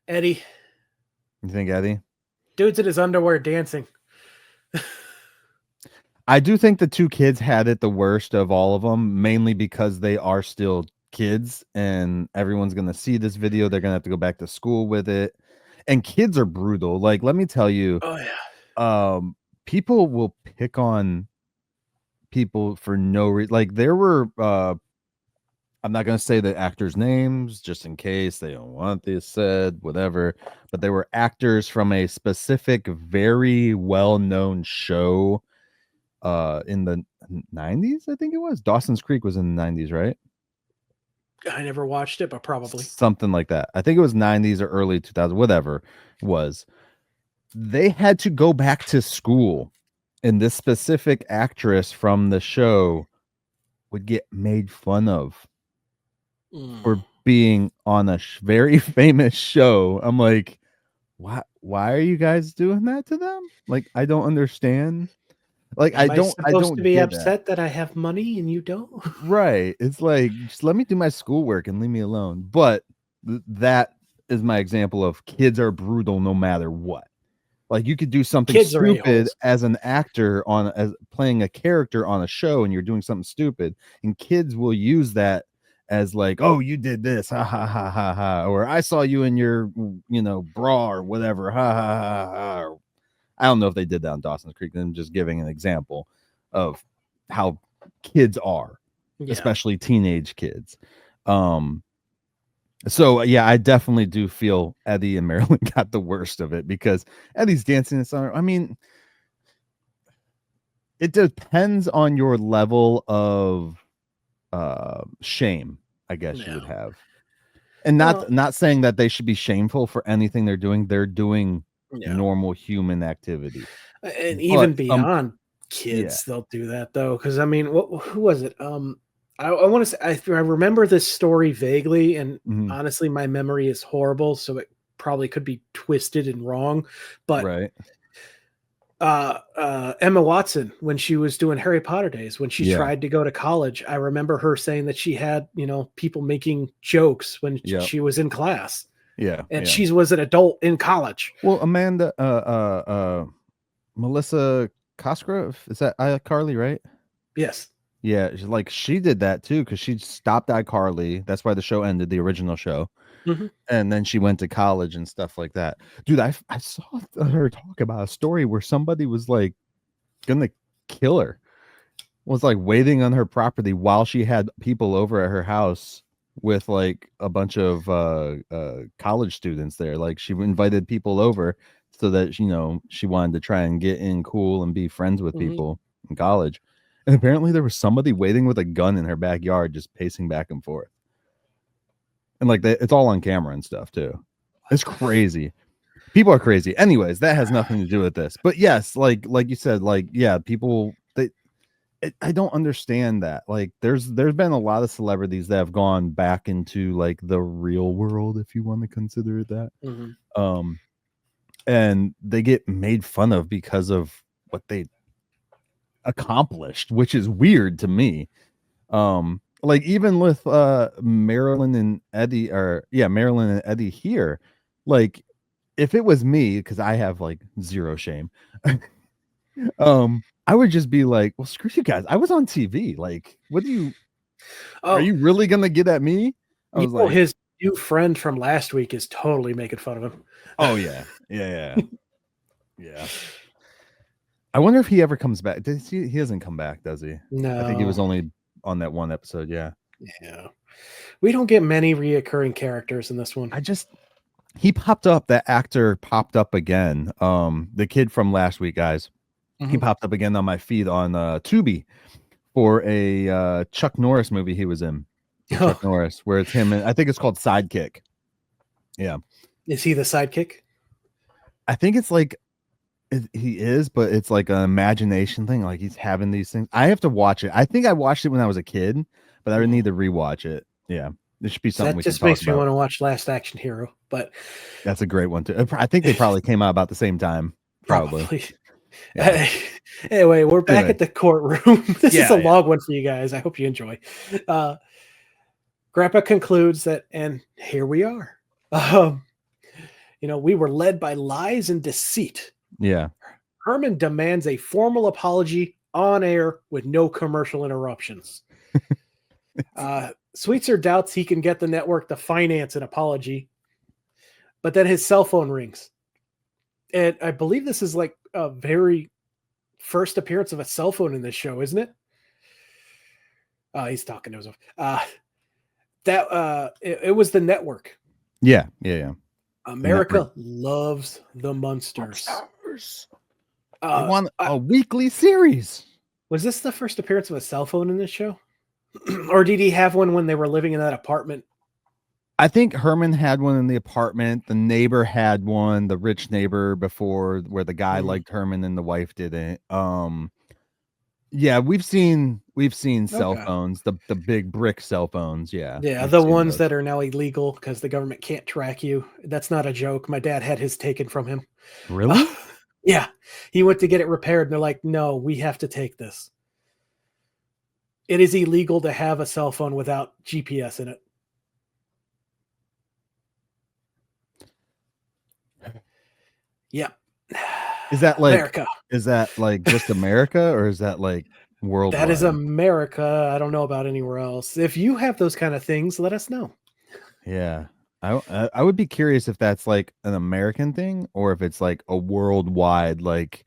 Eddie. You think Eddie? Dude's in his underwear dancing. I do think the 2 kids had it the worst of all of them, mainly because they are still kids and everyone's going to see this video. They're going to have to go back to school with it. And kids are brutal. Like, let me tell you, people will pick on people for no reason. Like, there were, I'm not going to say the actors' names just in case they don't want this said, whatever. But there were actors from a specific, very well-known show in the 90s, I think it was. Dawson's Creek was in the 90s, right? I never watched it, but probably. Something like that. I think it was 90s or early 2000s, whatever it was. They had to go back to school. And this specific actress from the show would get made fun of being on a very famous show. I'm like, why are you guys doing that to them? Like, I don't understand. Like, Am I I supposed to don't be get that. upset that I have money and you don't? Right. It's like, just let me do my schoolwork and leave me alone. But that is my example of kids are brutal no matter what. Like, you could do something Kids are stupid a-holes. as an actor as playing a character on a show, and you're doing something stupid, and kids will use that as like, oh, you did this, ha ha ha ha ha, or I saw you in your bra or whatever, ha ha ha ha. I don't know if they did that on Dawson's Creek. I'm just giving an example of how kids are, Yeah. especially teenage kids. So yeah, I definitely do feel Eddie and Marilyn got the worst of it, because Eddie's dancing in summer. I mean, it depends on your level of shame, I guess you would have. And not saying that they should be shameful for anything they're doing. They're doing normal human activity. And even beyond kids, they'll do that though. Because I mean, who was it? I want to say I remember this story vaguely, and honestly, my memory is horrible, so it probably could be twisted and wrong. But Emma Watson, when she was doing Harry Potter days, when she tried to go to college, I remember her saying that she had people making jokes when she was in class. And she was an adult in college. Well, Melissa Cosgrove, is that iCarly, right? Yes. Yeah, she did that too, because she stopped iCarly. That's why the show ended, the original show. And then she went to college and stuff like that. Dude, I saw her talk about a story where somebody was like gonna kill her. Was like waiting on her property while she had people over at her house with like a bunch of college students there. Like, she invited people over so that she wanted to try and get in cool and be friends with people in college. And apparently there was somebody waiting with a gun in her backyard, just pacing back and forth. And like it's all on camera and stuff too. It's crazy. People are crazy. Anyways, that has nothing to do with this. But yes, like you said, like, yeah, people, I don't understand that. Like, there's been a lot of celebrities that have gone back into like the real world, if you want to consider it that. And they get made fun of because of what they accomplished, which is weird to me. Like, even with Marilyn and Eddie here, like, if it was me, because I have like zero shame, I would just be like, well, screw you guys, I was on TV. Like, what do you are you really gonna get at me? I was like, his new friend from last week is totally making fun of him. Oh yeah. I wonder if he ever comes back. He doesn't come back, does he? No, I think he was only on that one episode. Yeah. We don't get many reoccurring characters in this one. He popped up. That actor popped up again. The kid from last week, guys. He popped up again on my feed on Tubi for a Chuck Norris movie he was in. Chuck Norris, where it's him, and I think it's called Sidekick. Yeah. Is he the sidekick? I think it's like he is, but it's like an imagination thing. Like, he's having these things. I have to watch it. I think I watched it when I was a kid, but I would need to rewatch it. Yeah. There should be something that just makes me want to watch Last Action Hero, but that's a great one too. I think they probably came out about the same time. Probably. Yeah. Anyway, we're back at the courtroom. This is a long one for you guys. I hope you enjoy. Grandpa concludes that, and here we are. We were led by lies and deceit. Yeah. Herman demands a formal apology on air with no commercial interruptions. Sweetser doubts he can get the network to finance an apology, but then his cell phone rings. And I believe this is like a very first appearance of a cell phone in this show, isn't it? He's talking to himself. It was the network. Yeah. America loves the Munsters. They want a weekly series. Was this the first appearance of a cell phone in this show? Or did he have one when they were living in that apartment? I think Herman had one in the apartment. The neighbor had one, the rich neighbor before, where the guy liked Herman and the wife didn't. Yeah, we've seen We've seen cell Okay. phones, the big brick cell phones. Yeah. Yeah, we've the seen ones those. that are now illegal because the government can't track you. That's not a joke. My dad had his taken from him. Really? Yeah, he went to get it repaired, and they're like, "No, we have to take this. It is illegal to have a cell phone without GPS in it." Yep. Is that America? just America, or is that like That is worldwide? America. I don't know about anywhere else. If you have those kind of things, let us know. Yeah. I would be curious if that's like an American thing or if it's like a worldwide, like,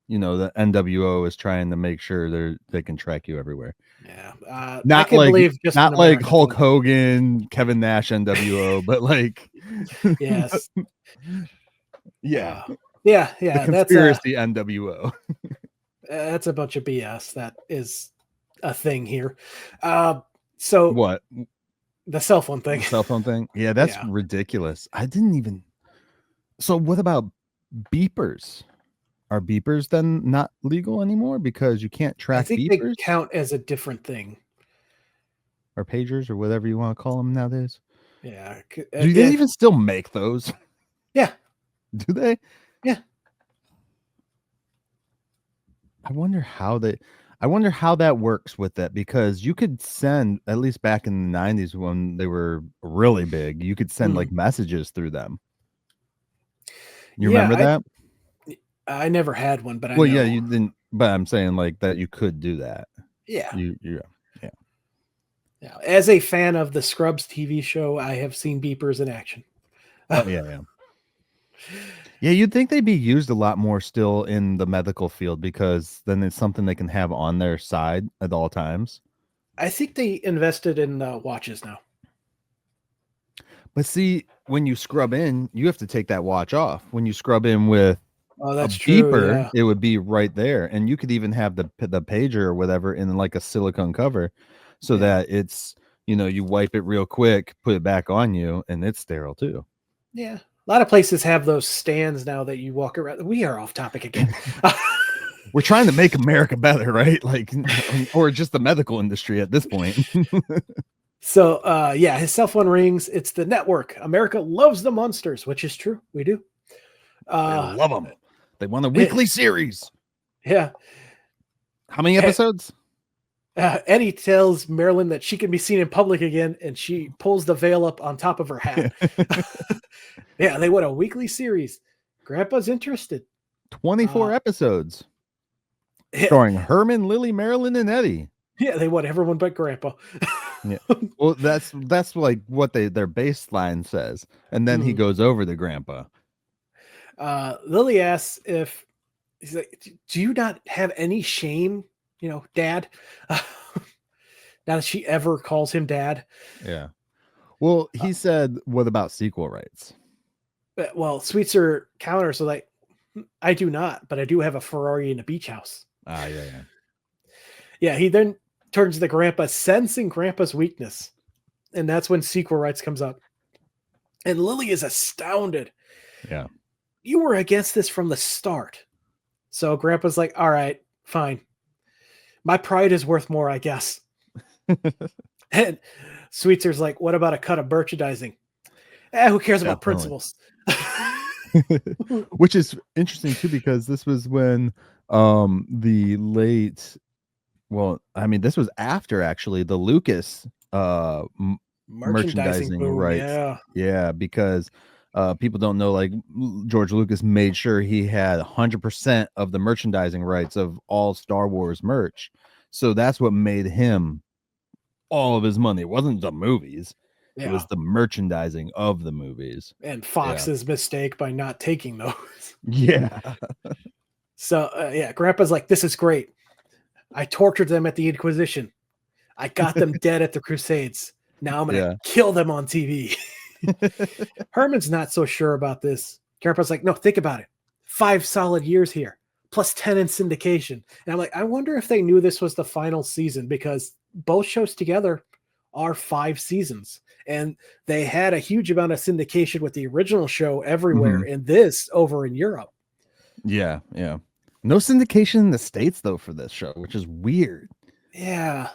the NWO is trying to make sure they can track you everywhere. Yeah, I Not can like believe just an not like American Hulk thing. Hogan, Kevin Nash NWO, but like Yes. yeah, Yeah, the yeah. conspiracy NWO. That's a bunch of BS. That is a thing here. So What? the cell phone The thing. cell phone thing? Yeah, that's Yeah. ridiculous. I didn't even. So what about beepers? Are beepers then not legal anymore because you can't I track think they beepers count as a different thing. or pagers or whatever you want to call them nowadays? Yeah. Do they even still make those? Yeah. Do they? Yeah. I wonder how that works with that, because you could send, at least back in the 90s when they were really big, you could send like messages through them. You remember that? I never had one, but I Well, know. yeah, you didn't, but I'm saying like that you could do that. Yeah. Yeah. Yeah. As a fan of the Scrubs TV show, I have seen beepers in action. Oh, yeah. Yeah, you'd think they'd be used a lot more still in the medical field, because then it's something they can have on their side at all times. I think they invested in watches now. But see, when you scrub in, you have to take that watch off. When you scrub in with Oh, a that's true. beeper, Yeah. it would be right there, and you could even have the pager or whatever in like a silicone cover, so that it's you wipe it real quick, put it back on you, and it's sterile too. Yeah. A lot of places have those stands now that you walk around. We are off topic again. We're trying to make America better, right? Like, or just the medical industry at this point. So, yeah, his cell phone rings. It's the network. America loves the Munsters, which is true. We do. They love them. They want a weekly series. Yeah. How many episodes? Eddie tells Marilyn that she can be seen in public again, and she pulls the veil up on top of her hat. Yeah, they want a weekly series. Grandpa's interested. 24 episodes. Starring Herman, Lily, Marilyn, and Eddie. Yeah, they want everyone but Grandpa. Yeah. Well, that's like what their baseline says, and then he goes over to Grandpa. Lily asks if he's like, "Do you not have any shame, Dad?" Now that she ever calls him Dad. Yeah. Well, he said, "What about sequel rights?" Well, Sweetser counters, so like, "I do not, but I do have a Ferrari and a beach house." Yeah. Yeah, he then turns to Grandpa, sensing Grandpa's weakness. And that's when sequel rights comes up. And Lily is astounded. Yeah. You were against this from the start. So Grandpa's like, all right, fine. My pride is worth more, I guess. And Sweetser's like, what about a cut of merchandising? Who cares about principles? Which is interesting too, because this was when the late, well, I mean, this was after actually the Lucas merchandising boom, rights. Yeah, because people don't know, like, George Lucas made sure he had 100% of the merchandising rights of all Star Wars merch. So that's what made him all of his money. It wasn't the movies. It was the merchandising of the movies. And Fox's mistake by not taking those. Yeah. So, yeah, Grandpa's like, this is great. I tortured them at the Inquisition. I got them dead at the Crusades. Now I'm going to kill them on TV. Herman's not so sure about this. Grandpa's like, no, think about it. 5 solid years here, plus 10 in syndication. And I'm like, I wonder if they knew this was the final season, because both shows together are 5 seasons. And they had a huge amount of syndication with the original show everywhere, and this over in Europe. Yeah. No syndication in the States, though, for this show, which is weird. Yeah.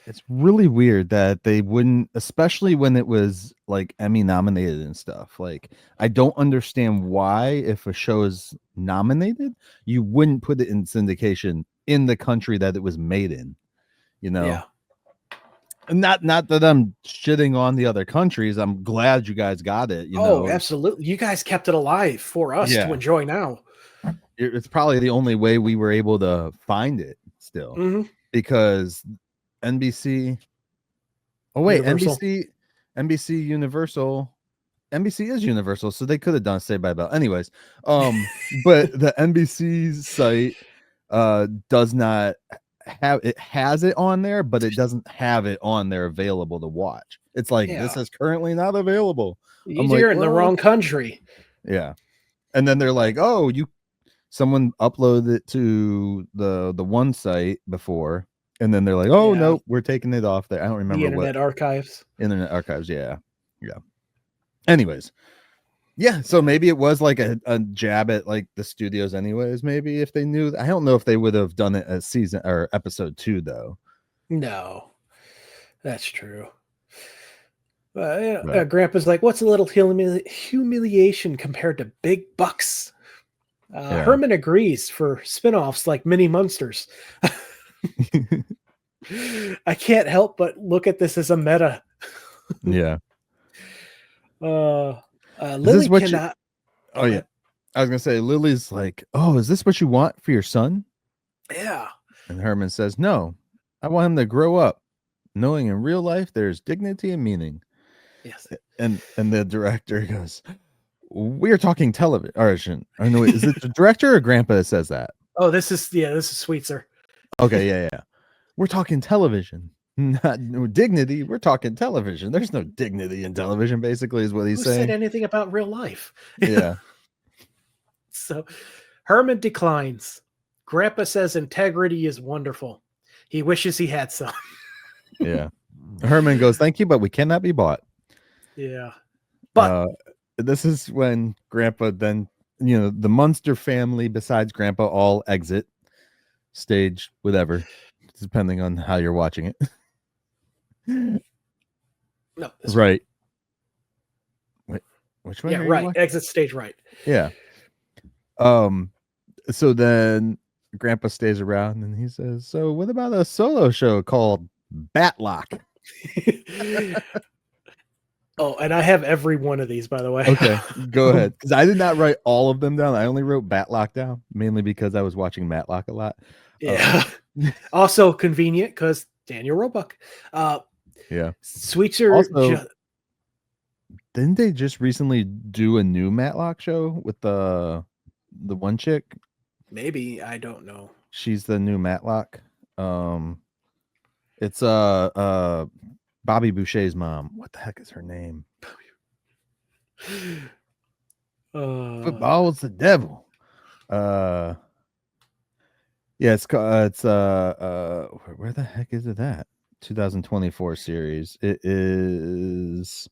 It's really weird that they wouldn't, especially when it was like Emmy nominated and stuff. Like, I don't understand why, if a show is nominated, you wouldn't put it in syndication in the country that it was made in. You know, Yeah. and not that I'm shitting on the other countries. I'm glad you guys got it. You Oh, know, absolutely. You guys kept it alive for us to yeah, enjoy now. it's probably the only way we were able to find it still, Hmm. because NBC. Oh wait, Universal. NBC Universal. NBC is Universal, so they could have done Saved by the Bell. Anyways, but the NBC site does not have it, has it on there, but it doesn't have it on there available to watch. It's like, Yeah. this is currently not available. I'm like, You're in the well, wrong country. yeah. And then they're like, oh, someone uploaded it to the one site before, and then they're like, oh Yeah. no, we're taking it off there. I don't The remember what Internet Archives. Internet Archives. Yeah. Anyways, yeah, so maybe it was like a jab at like the studios anyways. Maybe if they knew, I don't know if they would have done it as season or episode 2 though. No, that's true. But Grandpa's like, what's a little humiliation compared to big bucks? Yeah. Herman agrees for spin-offs like mini Munsters. I can't help but look at this as a meta. yeah. Lily cannot. Oh yeah. I was gonna say, Lily's like, oh, is this what you want for your son? Yeah. And Herman says, no, I want him to grow up knowing in real life there's dignity and meaning. Yes. And the director goes, we're talking television. Or no, wait, is it the director or Grandpa that says that? Oh, this is Sweetser. Okay, yeah. We're talking television, not no dignity. We're talking television. There's no dignity in television, basically, is what he's Who saying. said anything about real life? Yeah. So Herman declines. Grandpa says integrity is wonderful. He wishes he had some. Yeah. Herman goes, thank you, but we cannot be bought. Yeah. But this is when Grandpa then, the Munster family, besides Grandpa, all exit stage, whatever, depending on how you're watching it. no, Right. Wait, which one? Yeah, right. Exit stage right. Yeah. So then Grandpa stays around and he says, so what about a solo show called Batlock? Oh, and I have every one of these, by the way. Okay, go ahead. Because I did not write all of them down. I only wrote Batlock down, mainly because I was watching Matlock a lot. Yeah. Also convenient because Daniel Roebuck. Yeah. Sweetser. Also, didn't they just recently do a new Matlock show with the one chick? Maybe, I don't know. She's the new Matlock. It's Bobby Boucher's mom. What the heck is her name? Football's the devil. Yeah, it's where the heck is it at? 2024 series. It is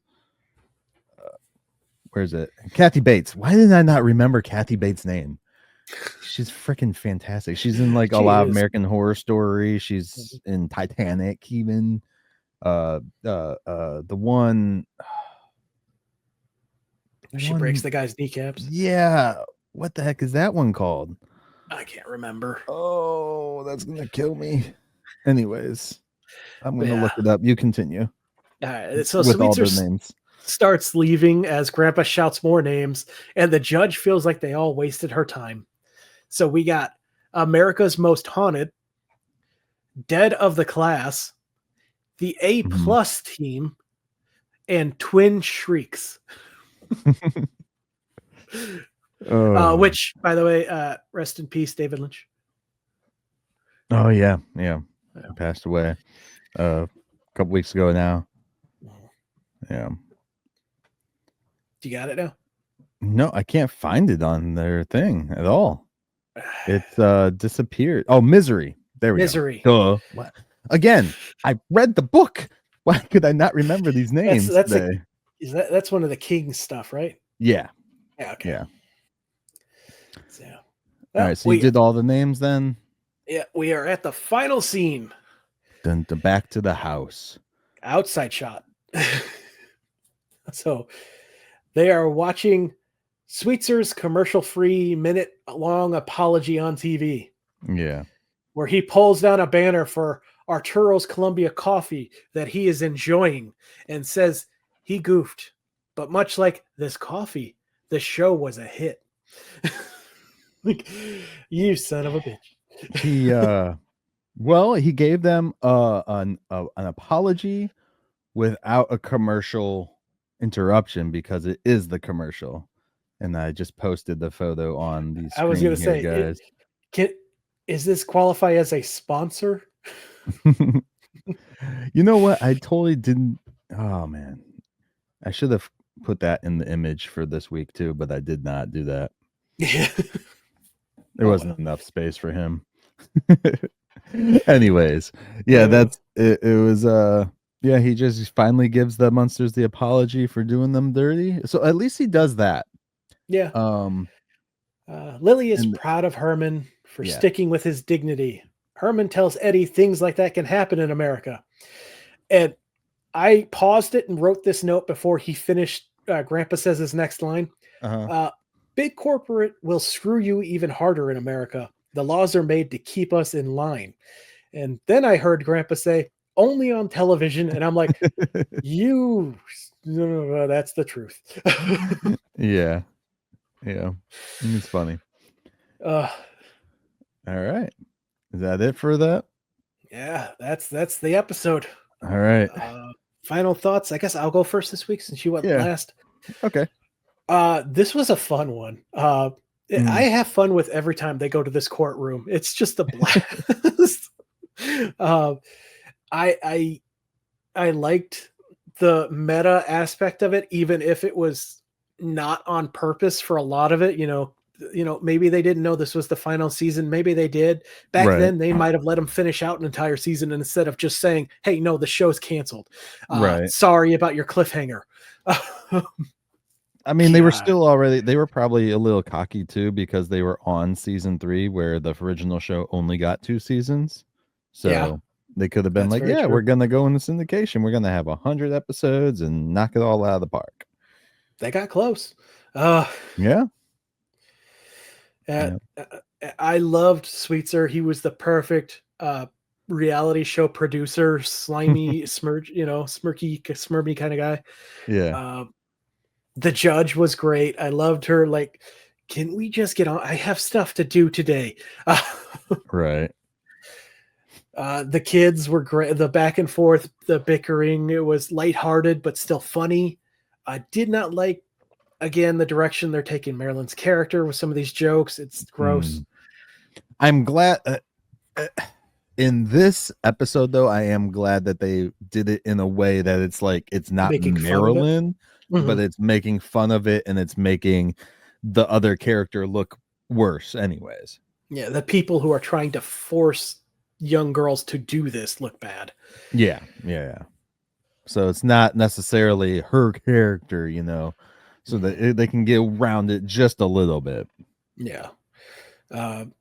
where's it? Kathy Bates. Why did I not remember Kathy Bates' name? She's freaking fantastic. She's in like a lot of American Horror Story. She's in Titanic, even. The one she breaks the guy's kneecaps. Yeah. What the heck is that one called? I can't remember. Oh, that's gonna kill me. Anyways, I'm gonna look it up. You continue. All right. So with all the Sweetser names starts leaving as Grandpa shouts more names, and the judge feels like they all wasted her time. So we got America's Most Haunted, Dead of the Class, the A+ team, and Twin Shrieks. Which, by the way, rest in peace, David Lynch. Oh yeah. He passed away a couple weeks ago now. Yeah. You got it now? No, I can't find it on their thing at all. It's disappeared. Oh, Misery. There we Misery. go. Duh. What? Again, I read the book. Why could I not remember these names? That's one of the King's stuff, right? Yeah. Yeah. Okay. Yeah. So, all right. So you did all the names then? Yeah, we are at the final scene. Then back to the house. Outside shot. So they are watching Sweetzer's commercial-free minute-long apology on TV, Yeah. where he pulls down a banner for Arturo's Columbia coffee that he is enjoying and says he goofed, but much like this coffee, the show was a hit. Like, you son of a bitch. He well, he gave them an apology without a commercial interruption because it is the commercial. And I just posted the photo on the I was screen going to here, say, guys. is this qualify as a sponsor? You know what? I totally didn't. Oh man, I should have put that in the image for this week too, but I did not do that. Yeah. There wasn't enough space for him. Anyways, yeah, that's it. It was yeah, he finally gives the Munsters the apology for doing them dirty. So at least he does that. Yeah. Lily is proud of Herman for sticking with his dignity. Herman tells Eddie things like that can happen in America. And I paused it and wrote this note before he finished. Grandpa says his next line. Big corporate will screw you even harder in America. The laws are made to keep us in line. And then I heard Grandpa say, only on television. And I'm like, that's the truth. Yeah. It's funny. All right. Is that it for that? Yeah, that's the episode. All right. Final thoughts. I guess I'll go first this week since you went last. Okay. This was a fun one. I have fun with every time they go to this courtroom. It's just a blast. I liked the meta aspect of it, even if it was not on purpose for a lot of it. You know, maybe they didn't know this was the final season. Maybe they did. Back then, they might have let them finish out an entire season instead of just saying, "Hey, no, the show's canceled. Sorry about your cliffhanger." I mean, they were probably a little cocky too because they were on season 3 where the original show only got 2 seasons. So they could have been like, yeah, we're going to go into syndication. We're going to have 100 episodes and knock it all out of the park. They got close. Yeah. I loved Sweetser. He was the perfect reality show producer, slimy, smirky kind of guy. Yeah. The judge was great. I loved her. Like, can we just get on? I have stuff to do today. Right. The kids were great. The back and forth, the bickering, it was lighthearted, but still funny. I did not like, again, the direction they're taking Marilyn's character with some of these jokes. It's gross. I'm glad in this episode, though, I am glad that they did it in a way that it's like, it's not Marilyn, but it's making fun of it and it's making the other character look worse anyways. Yeah. The people who are trying to force young girls to do this look bad. Yeah. So it's not necessarily her character, so that they can get around it just a little bit. Yeah.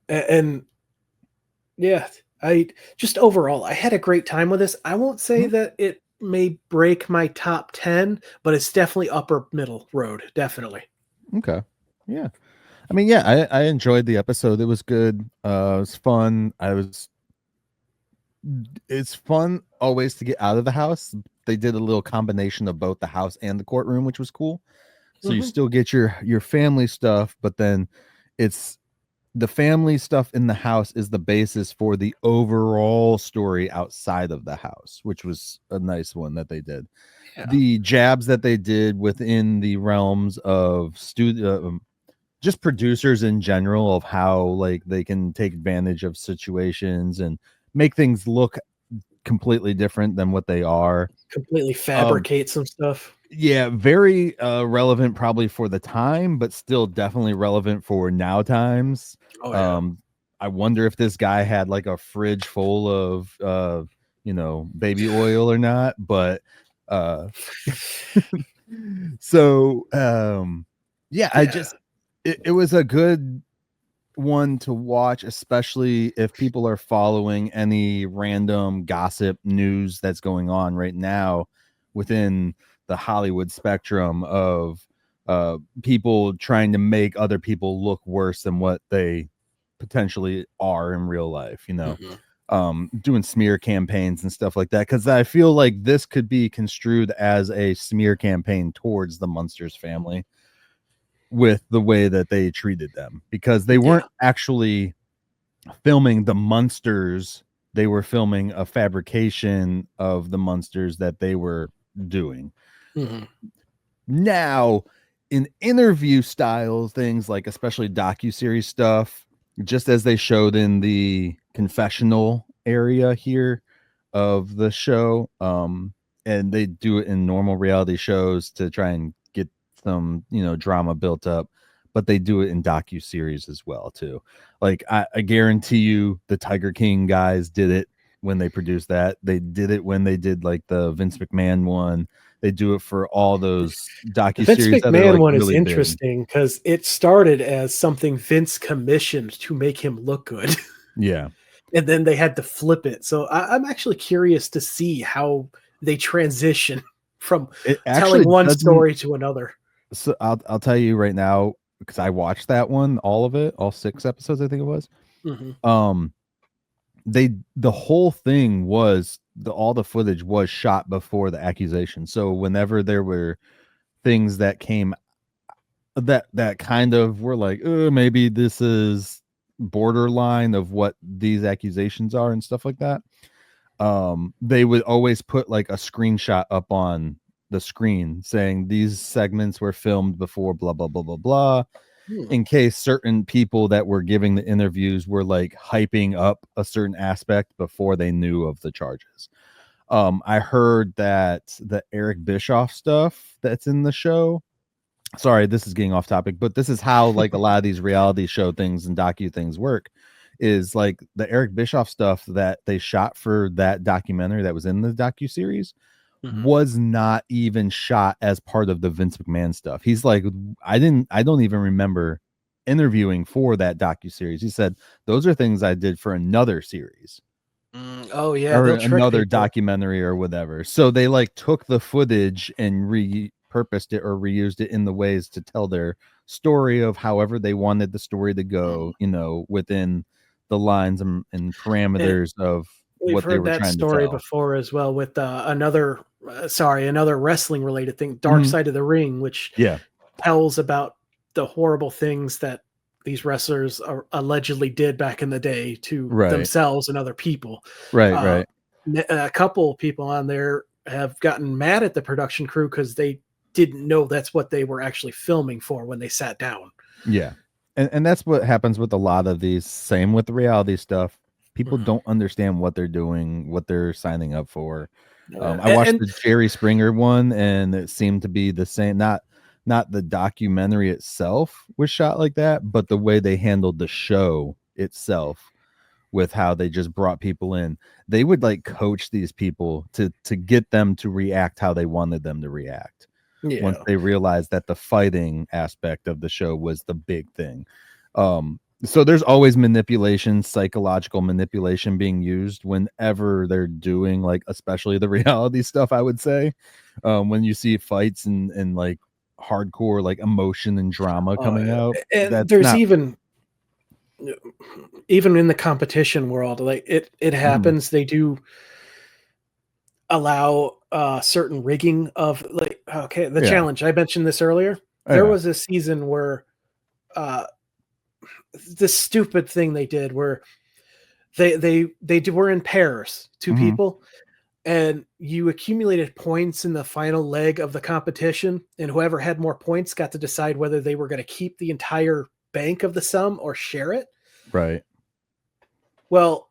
And yeah, I just overall, I had a great time with this. I won't say that it may break my top 10, but it's definitely upper middle road. Definitely. Okay. Yeah. I mean, yeah, I enjoyed the episode. It was good. It was fun. It's fun always to get out of the house. They did a little combination of both the house and the courtroom, which was cool. So you still get your family stuff, but then it's the family stuff in the house is the basis for the overall story outside of the house, which was a nice one that they did. Yeah. The jabs that they did within the realms of just producers in general of how like they can take advantage of situations and make things look completely different than what they are. Completely fabricate some stuff. Yeah, very relevant probably for the time, but still definitely relevant for now times. Oh, yeah. I wonder if this guy had like a fridge full of baby oil or not, but so yeah, I just it was a good one to watch, especially if people are following any random gossip news that's going on right now within the Hollywood spectrum of people trying to make other people look worse than what they potentially are in real life, you know. Doing smear campaigns and stuff like that, because I feel like this could be construed as a smear campaign towards the Munsters family with the way that they treated them, because they weren't actually filming the Munsters, they were filming a fabrication of the Munsters that they were doing. Now, in interview style things, like especially docu-series stuff, just as they showed in the confessional area here of the show, and they do it in normal reality shows to try and get some, you know, drama built up, but they do it in docu-series as well too. Like I guarantee you the Tiger King guys did it when they produced that. They did it when they did like the Vince McMahon one. They do it for all those The Vince docu-series that are McMahon like one is really big. interesting because it started as something Vince commissioned to make him look good. Yeah. And then they had to flip it. So I'm actually curious to see how they transition from It actually telling one doesn't- story to another. So I'll tell you right now, because I watched that one, all of it, all 6 episodes, I think it was. The whole thing was all the footage was shot before the accusation. So whenever there were things that came that kind of were like, maybe this is borderline of what these accusations are and stuff like that, they would always put like a screenshot up on the screen saying these segments were filmed before blah blah blah blah blah, in case certain people that were giving the interviews were like hyping up a certain aspect before they knew of the charges. I heard that the Eric Bischoff stuff that's in the show, sorry, this is getting off topic, but this is how like a lot of these reality show things and docu things work, is like the Eric Bischoff stuff that they shot for that documentary that was in the docu-series was not even shot as part of the Vince McMahon stuff. He's like, I don't even remember interviewing for that docu-series. He said, those are things I did for another series. Oh yeah, Or they'll trick another people. documentary or whatever. So they like took the footage and repurposed it or reused it in the ways to tell their story of however they wanted the story to go, you know, within the lines and parameters of We've what they heard were that trying to story tell. before as well with another wrestling related thing, Dark Side of the Ring, which tells about the horrible things that these wrestlers allegedly did back in the day to themselves and other people. Right. A couple people on there have gotten mad at the production crew because they didn't know that's what they were actually filming for when they sat down. Yeah. And that's what happens with a lot of these. Same with the reality stuff. People don't understand what they're doing, what they're signing up for. I watched the Jerry Springer one, and it seemed to be the same. Not the documentary itself was shot like that, but the way they handled the show itself, with how they just brought people in. They would like coach these people to get them to react how they wanted them to react. Once they realized that the fighting aspect of the show was the big thing. So there's always manipulation, psychological manipulation being used whenever they're doing, like, especially the reality stuff, I would say. When you see fights and like hardcore like emotion and drama coming out. And there's even in the competition world, like it happens. They do allow certain rigging of like, the challenge. I mentioned this earlier. There was a season where this stupid thing they did where they were in pairs, two people, and you accumulated points in the final leg of the competition, and whoever had more points got to decide whether they were going to keep the entire bank of the sum or share it. Right. Well,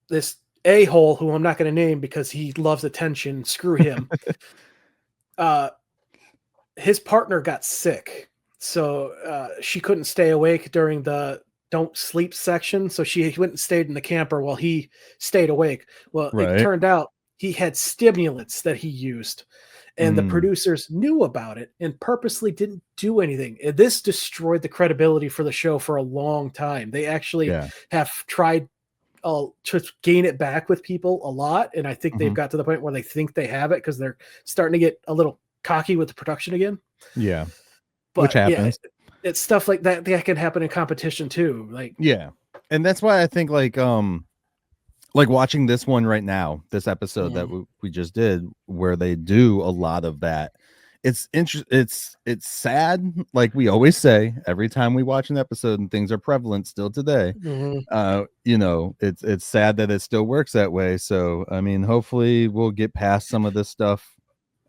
this a-hole, who I'm not going to name because he loves attention, screw him. His partner got sick, so she couldn't stay awake during the don't sleep section, so she went and stayed in the camper while he stayed awake. Well, it turned out he had stimulants that he used, and the producers knew about it and purposely didn't do anything. And this destroyed the credibility for the show for a long time. They actually have tried to gain it back with people a lot, and I think they've got to the point where they think they have it because they're starting to get a little cocky with the production again. Yeah, but which happens. It's stuff like that can happen in competition too. Like, yeah, and that's why I think like watching this one right now, this episode that we just did, where they do a lot of that. It's it's sad, like we always say every time we watch an episode, and things are prevalent still today. You know, it's sad that it still works that way. So I mean, hopefully we'll get past some of this stuff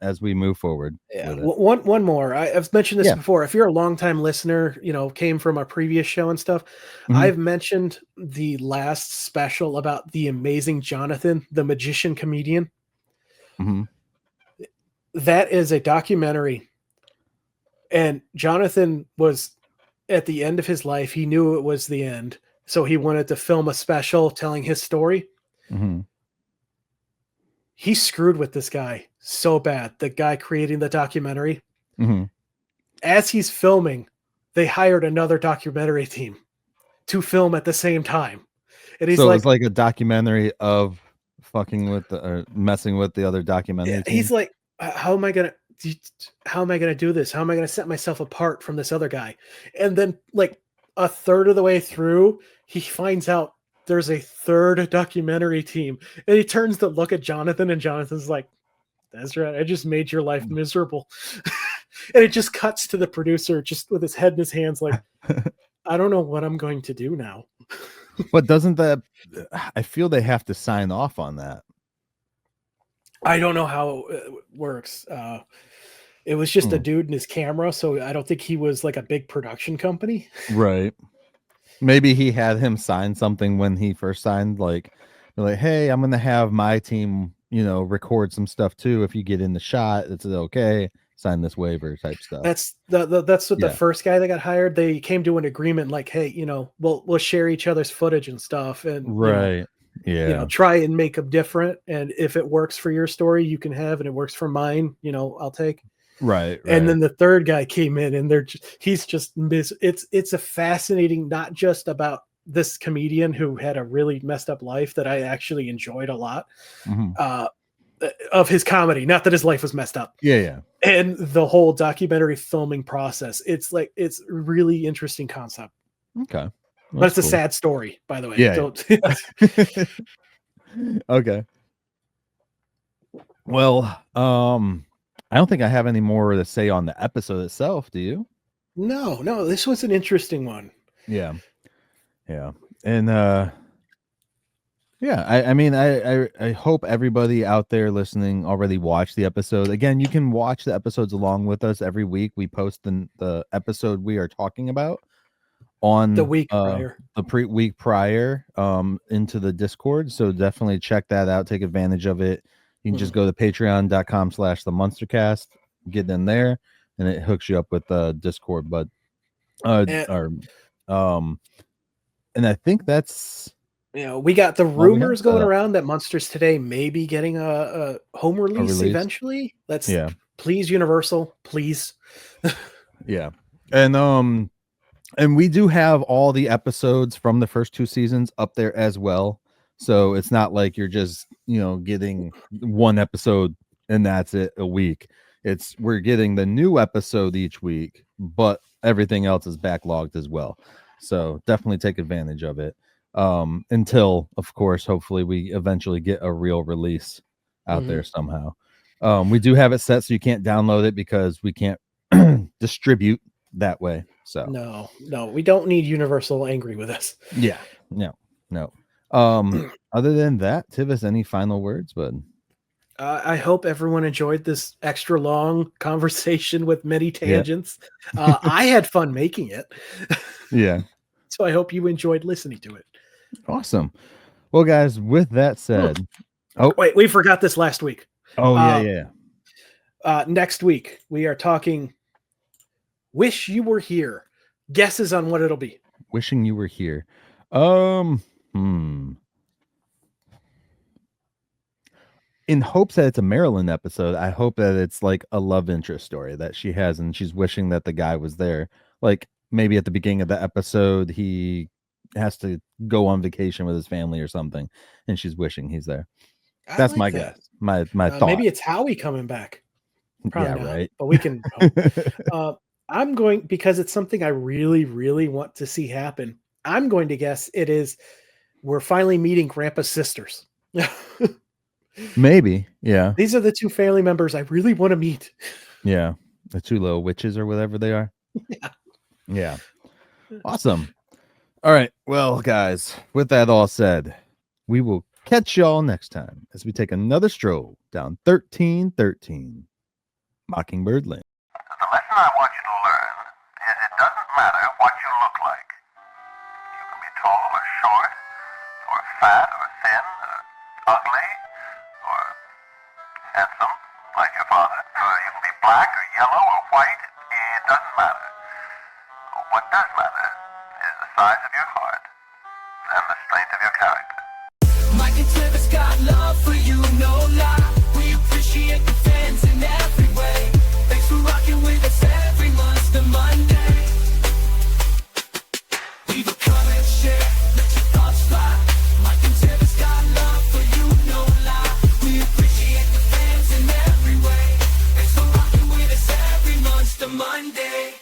as we move forward. Yeah. One more. I've mentioned this before. If you're a longtime listener, you know, came from a previous show and stuff, I've mentioned the last special about the amazing Jonathan, the magician comedian. That is a documentary. And Jonathan was at the end of his life. He knew it was the end. So he wanted to film a special telling his story. He screwed with this guy so bad. The guy creating the documentary. As he's filming, they hired another documentary team to film at the same time. And he's it's like a documentary of fucking with messing with the other documentary team. He's like, how am I gonna do this? How am I gonna set myself apart from this other guy? And then like a third of the way through, he finds out there's a third documentary team, and he turns to look at Jonathan, and Jonathan's like, that's right, I just made your life miserable. And it just cuts to the producer just with his head in his hands like, I don't know what I'm going to do now. But doesn't that, I feel they have to sign off on that. I don't know how it works. It was just a dude and his camera, so I don't think he was like a big production company. Right. Maybe he had him sign something when he first signed, like, hey, I'm going to have my team, you know, record some stuff too. If you get in the shot, it's okay. Sign this waiver type stuff. That's what the first guy that got hired, they came to an agreement like, hey, you know, we'll share each other's footage and stuff. And right. You know, try and make them different. And if it works for your story, you can have, and it works for mine, you know, I'll take. Right. And then the third guy came in, and it's a fascinating, not just about this comedian who had a really messed up life that I actually enjoyed a lot of his comedy, not that his life was messed up. Yeah. And the whole documentary filming process. It's like, it's a really interesting concept. Okay. But it's a sad story, by the way. Yeah. Okay. Well, I don't think I have any more to say on the episode itself. Do you? No, this was an interesting one. Yeah. And I mean, I hope everybody out there listening already watched the episode. Again, you can watch the episodes along with us every week. We post the episode we are talking about on the week prior, week prior, into the Discord. So definitely check that out. Take advantage of it. You can just go to patreon.com/TheMunsterCast, get in there, and it hooks you up with the Discord. But and I think that's, you know, we got the rumors going around that Munsters Today may be getting a home release eventually. Let's please, Universal, please. Yeah. And we do have all the episodes from the first 2 seasons up there as well. So it's not like you're just, you know, getting one episode and that's it a week. We're getting the new episode each week, but everything else is backlogged as well. So definitely take advantage of it. Until, of course, hopefully we eventually get a real release out there somehow. We do have it set so you can't download it because we can't distribute that way. So no, we don't need Universal angry with us. Yeah, no. Other than that, Tivis, any final words, bud? I hope everyone enjoyed this extra long conversation with many tangents. I had fun making it. Yeah. So I hope you enjoyed listening to it. Awesome. Well, guys, with that said, wait, we forgot this last week. Next week we are talking Wish You Were Here. Guesses on what it'll be. Wishing you were here. in hopes that it's a Marilyn episode, I hope that it's like a love interest story that she has, and she's wishing that the guy was there. Like maybe at the beginning of the episode, he has to go on vacation with his family or something, and she's wishing he's there. That's like my that. guess. My thought. Maybe it's Howie coming back. Probably Yeah, not, right. but we can hope. I'm going, because it's something I really, really want to see happen. I'm going to guess it is we're finally meeting Grandpa's sisters. Maybe. Yeah. These are the two family members I really want to meet. Yeah. The two little witches or whatever they are. Yeah. Yeah. Awesome. All right. Well, guys, with that all said, we will catch y'all next time as we take another stroll down 1313 Mockingbird Lane. The lesson I want you to learn is it doesn't matter what you look like. You can be tall or short, or fat or thin, or ugly, or handsome, like your father. Or you can be black or yellow or white. It doesn't matter. What does matter is the size of your heart and the strength of your character. Myke and Tivis got love for you, no lie. We appreciate the fans in every way. Thanks for rocking with us every Munster Monday. Leave a comment, share, let your thoughts fly. Myke and Tivis got love for you, no lie. We appreciate the fans in every way. Thanks for rocking with us every Munster Monday.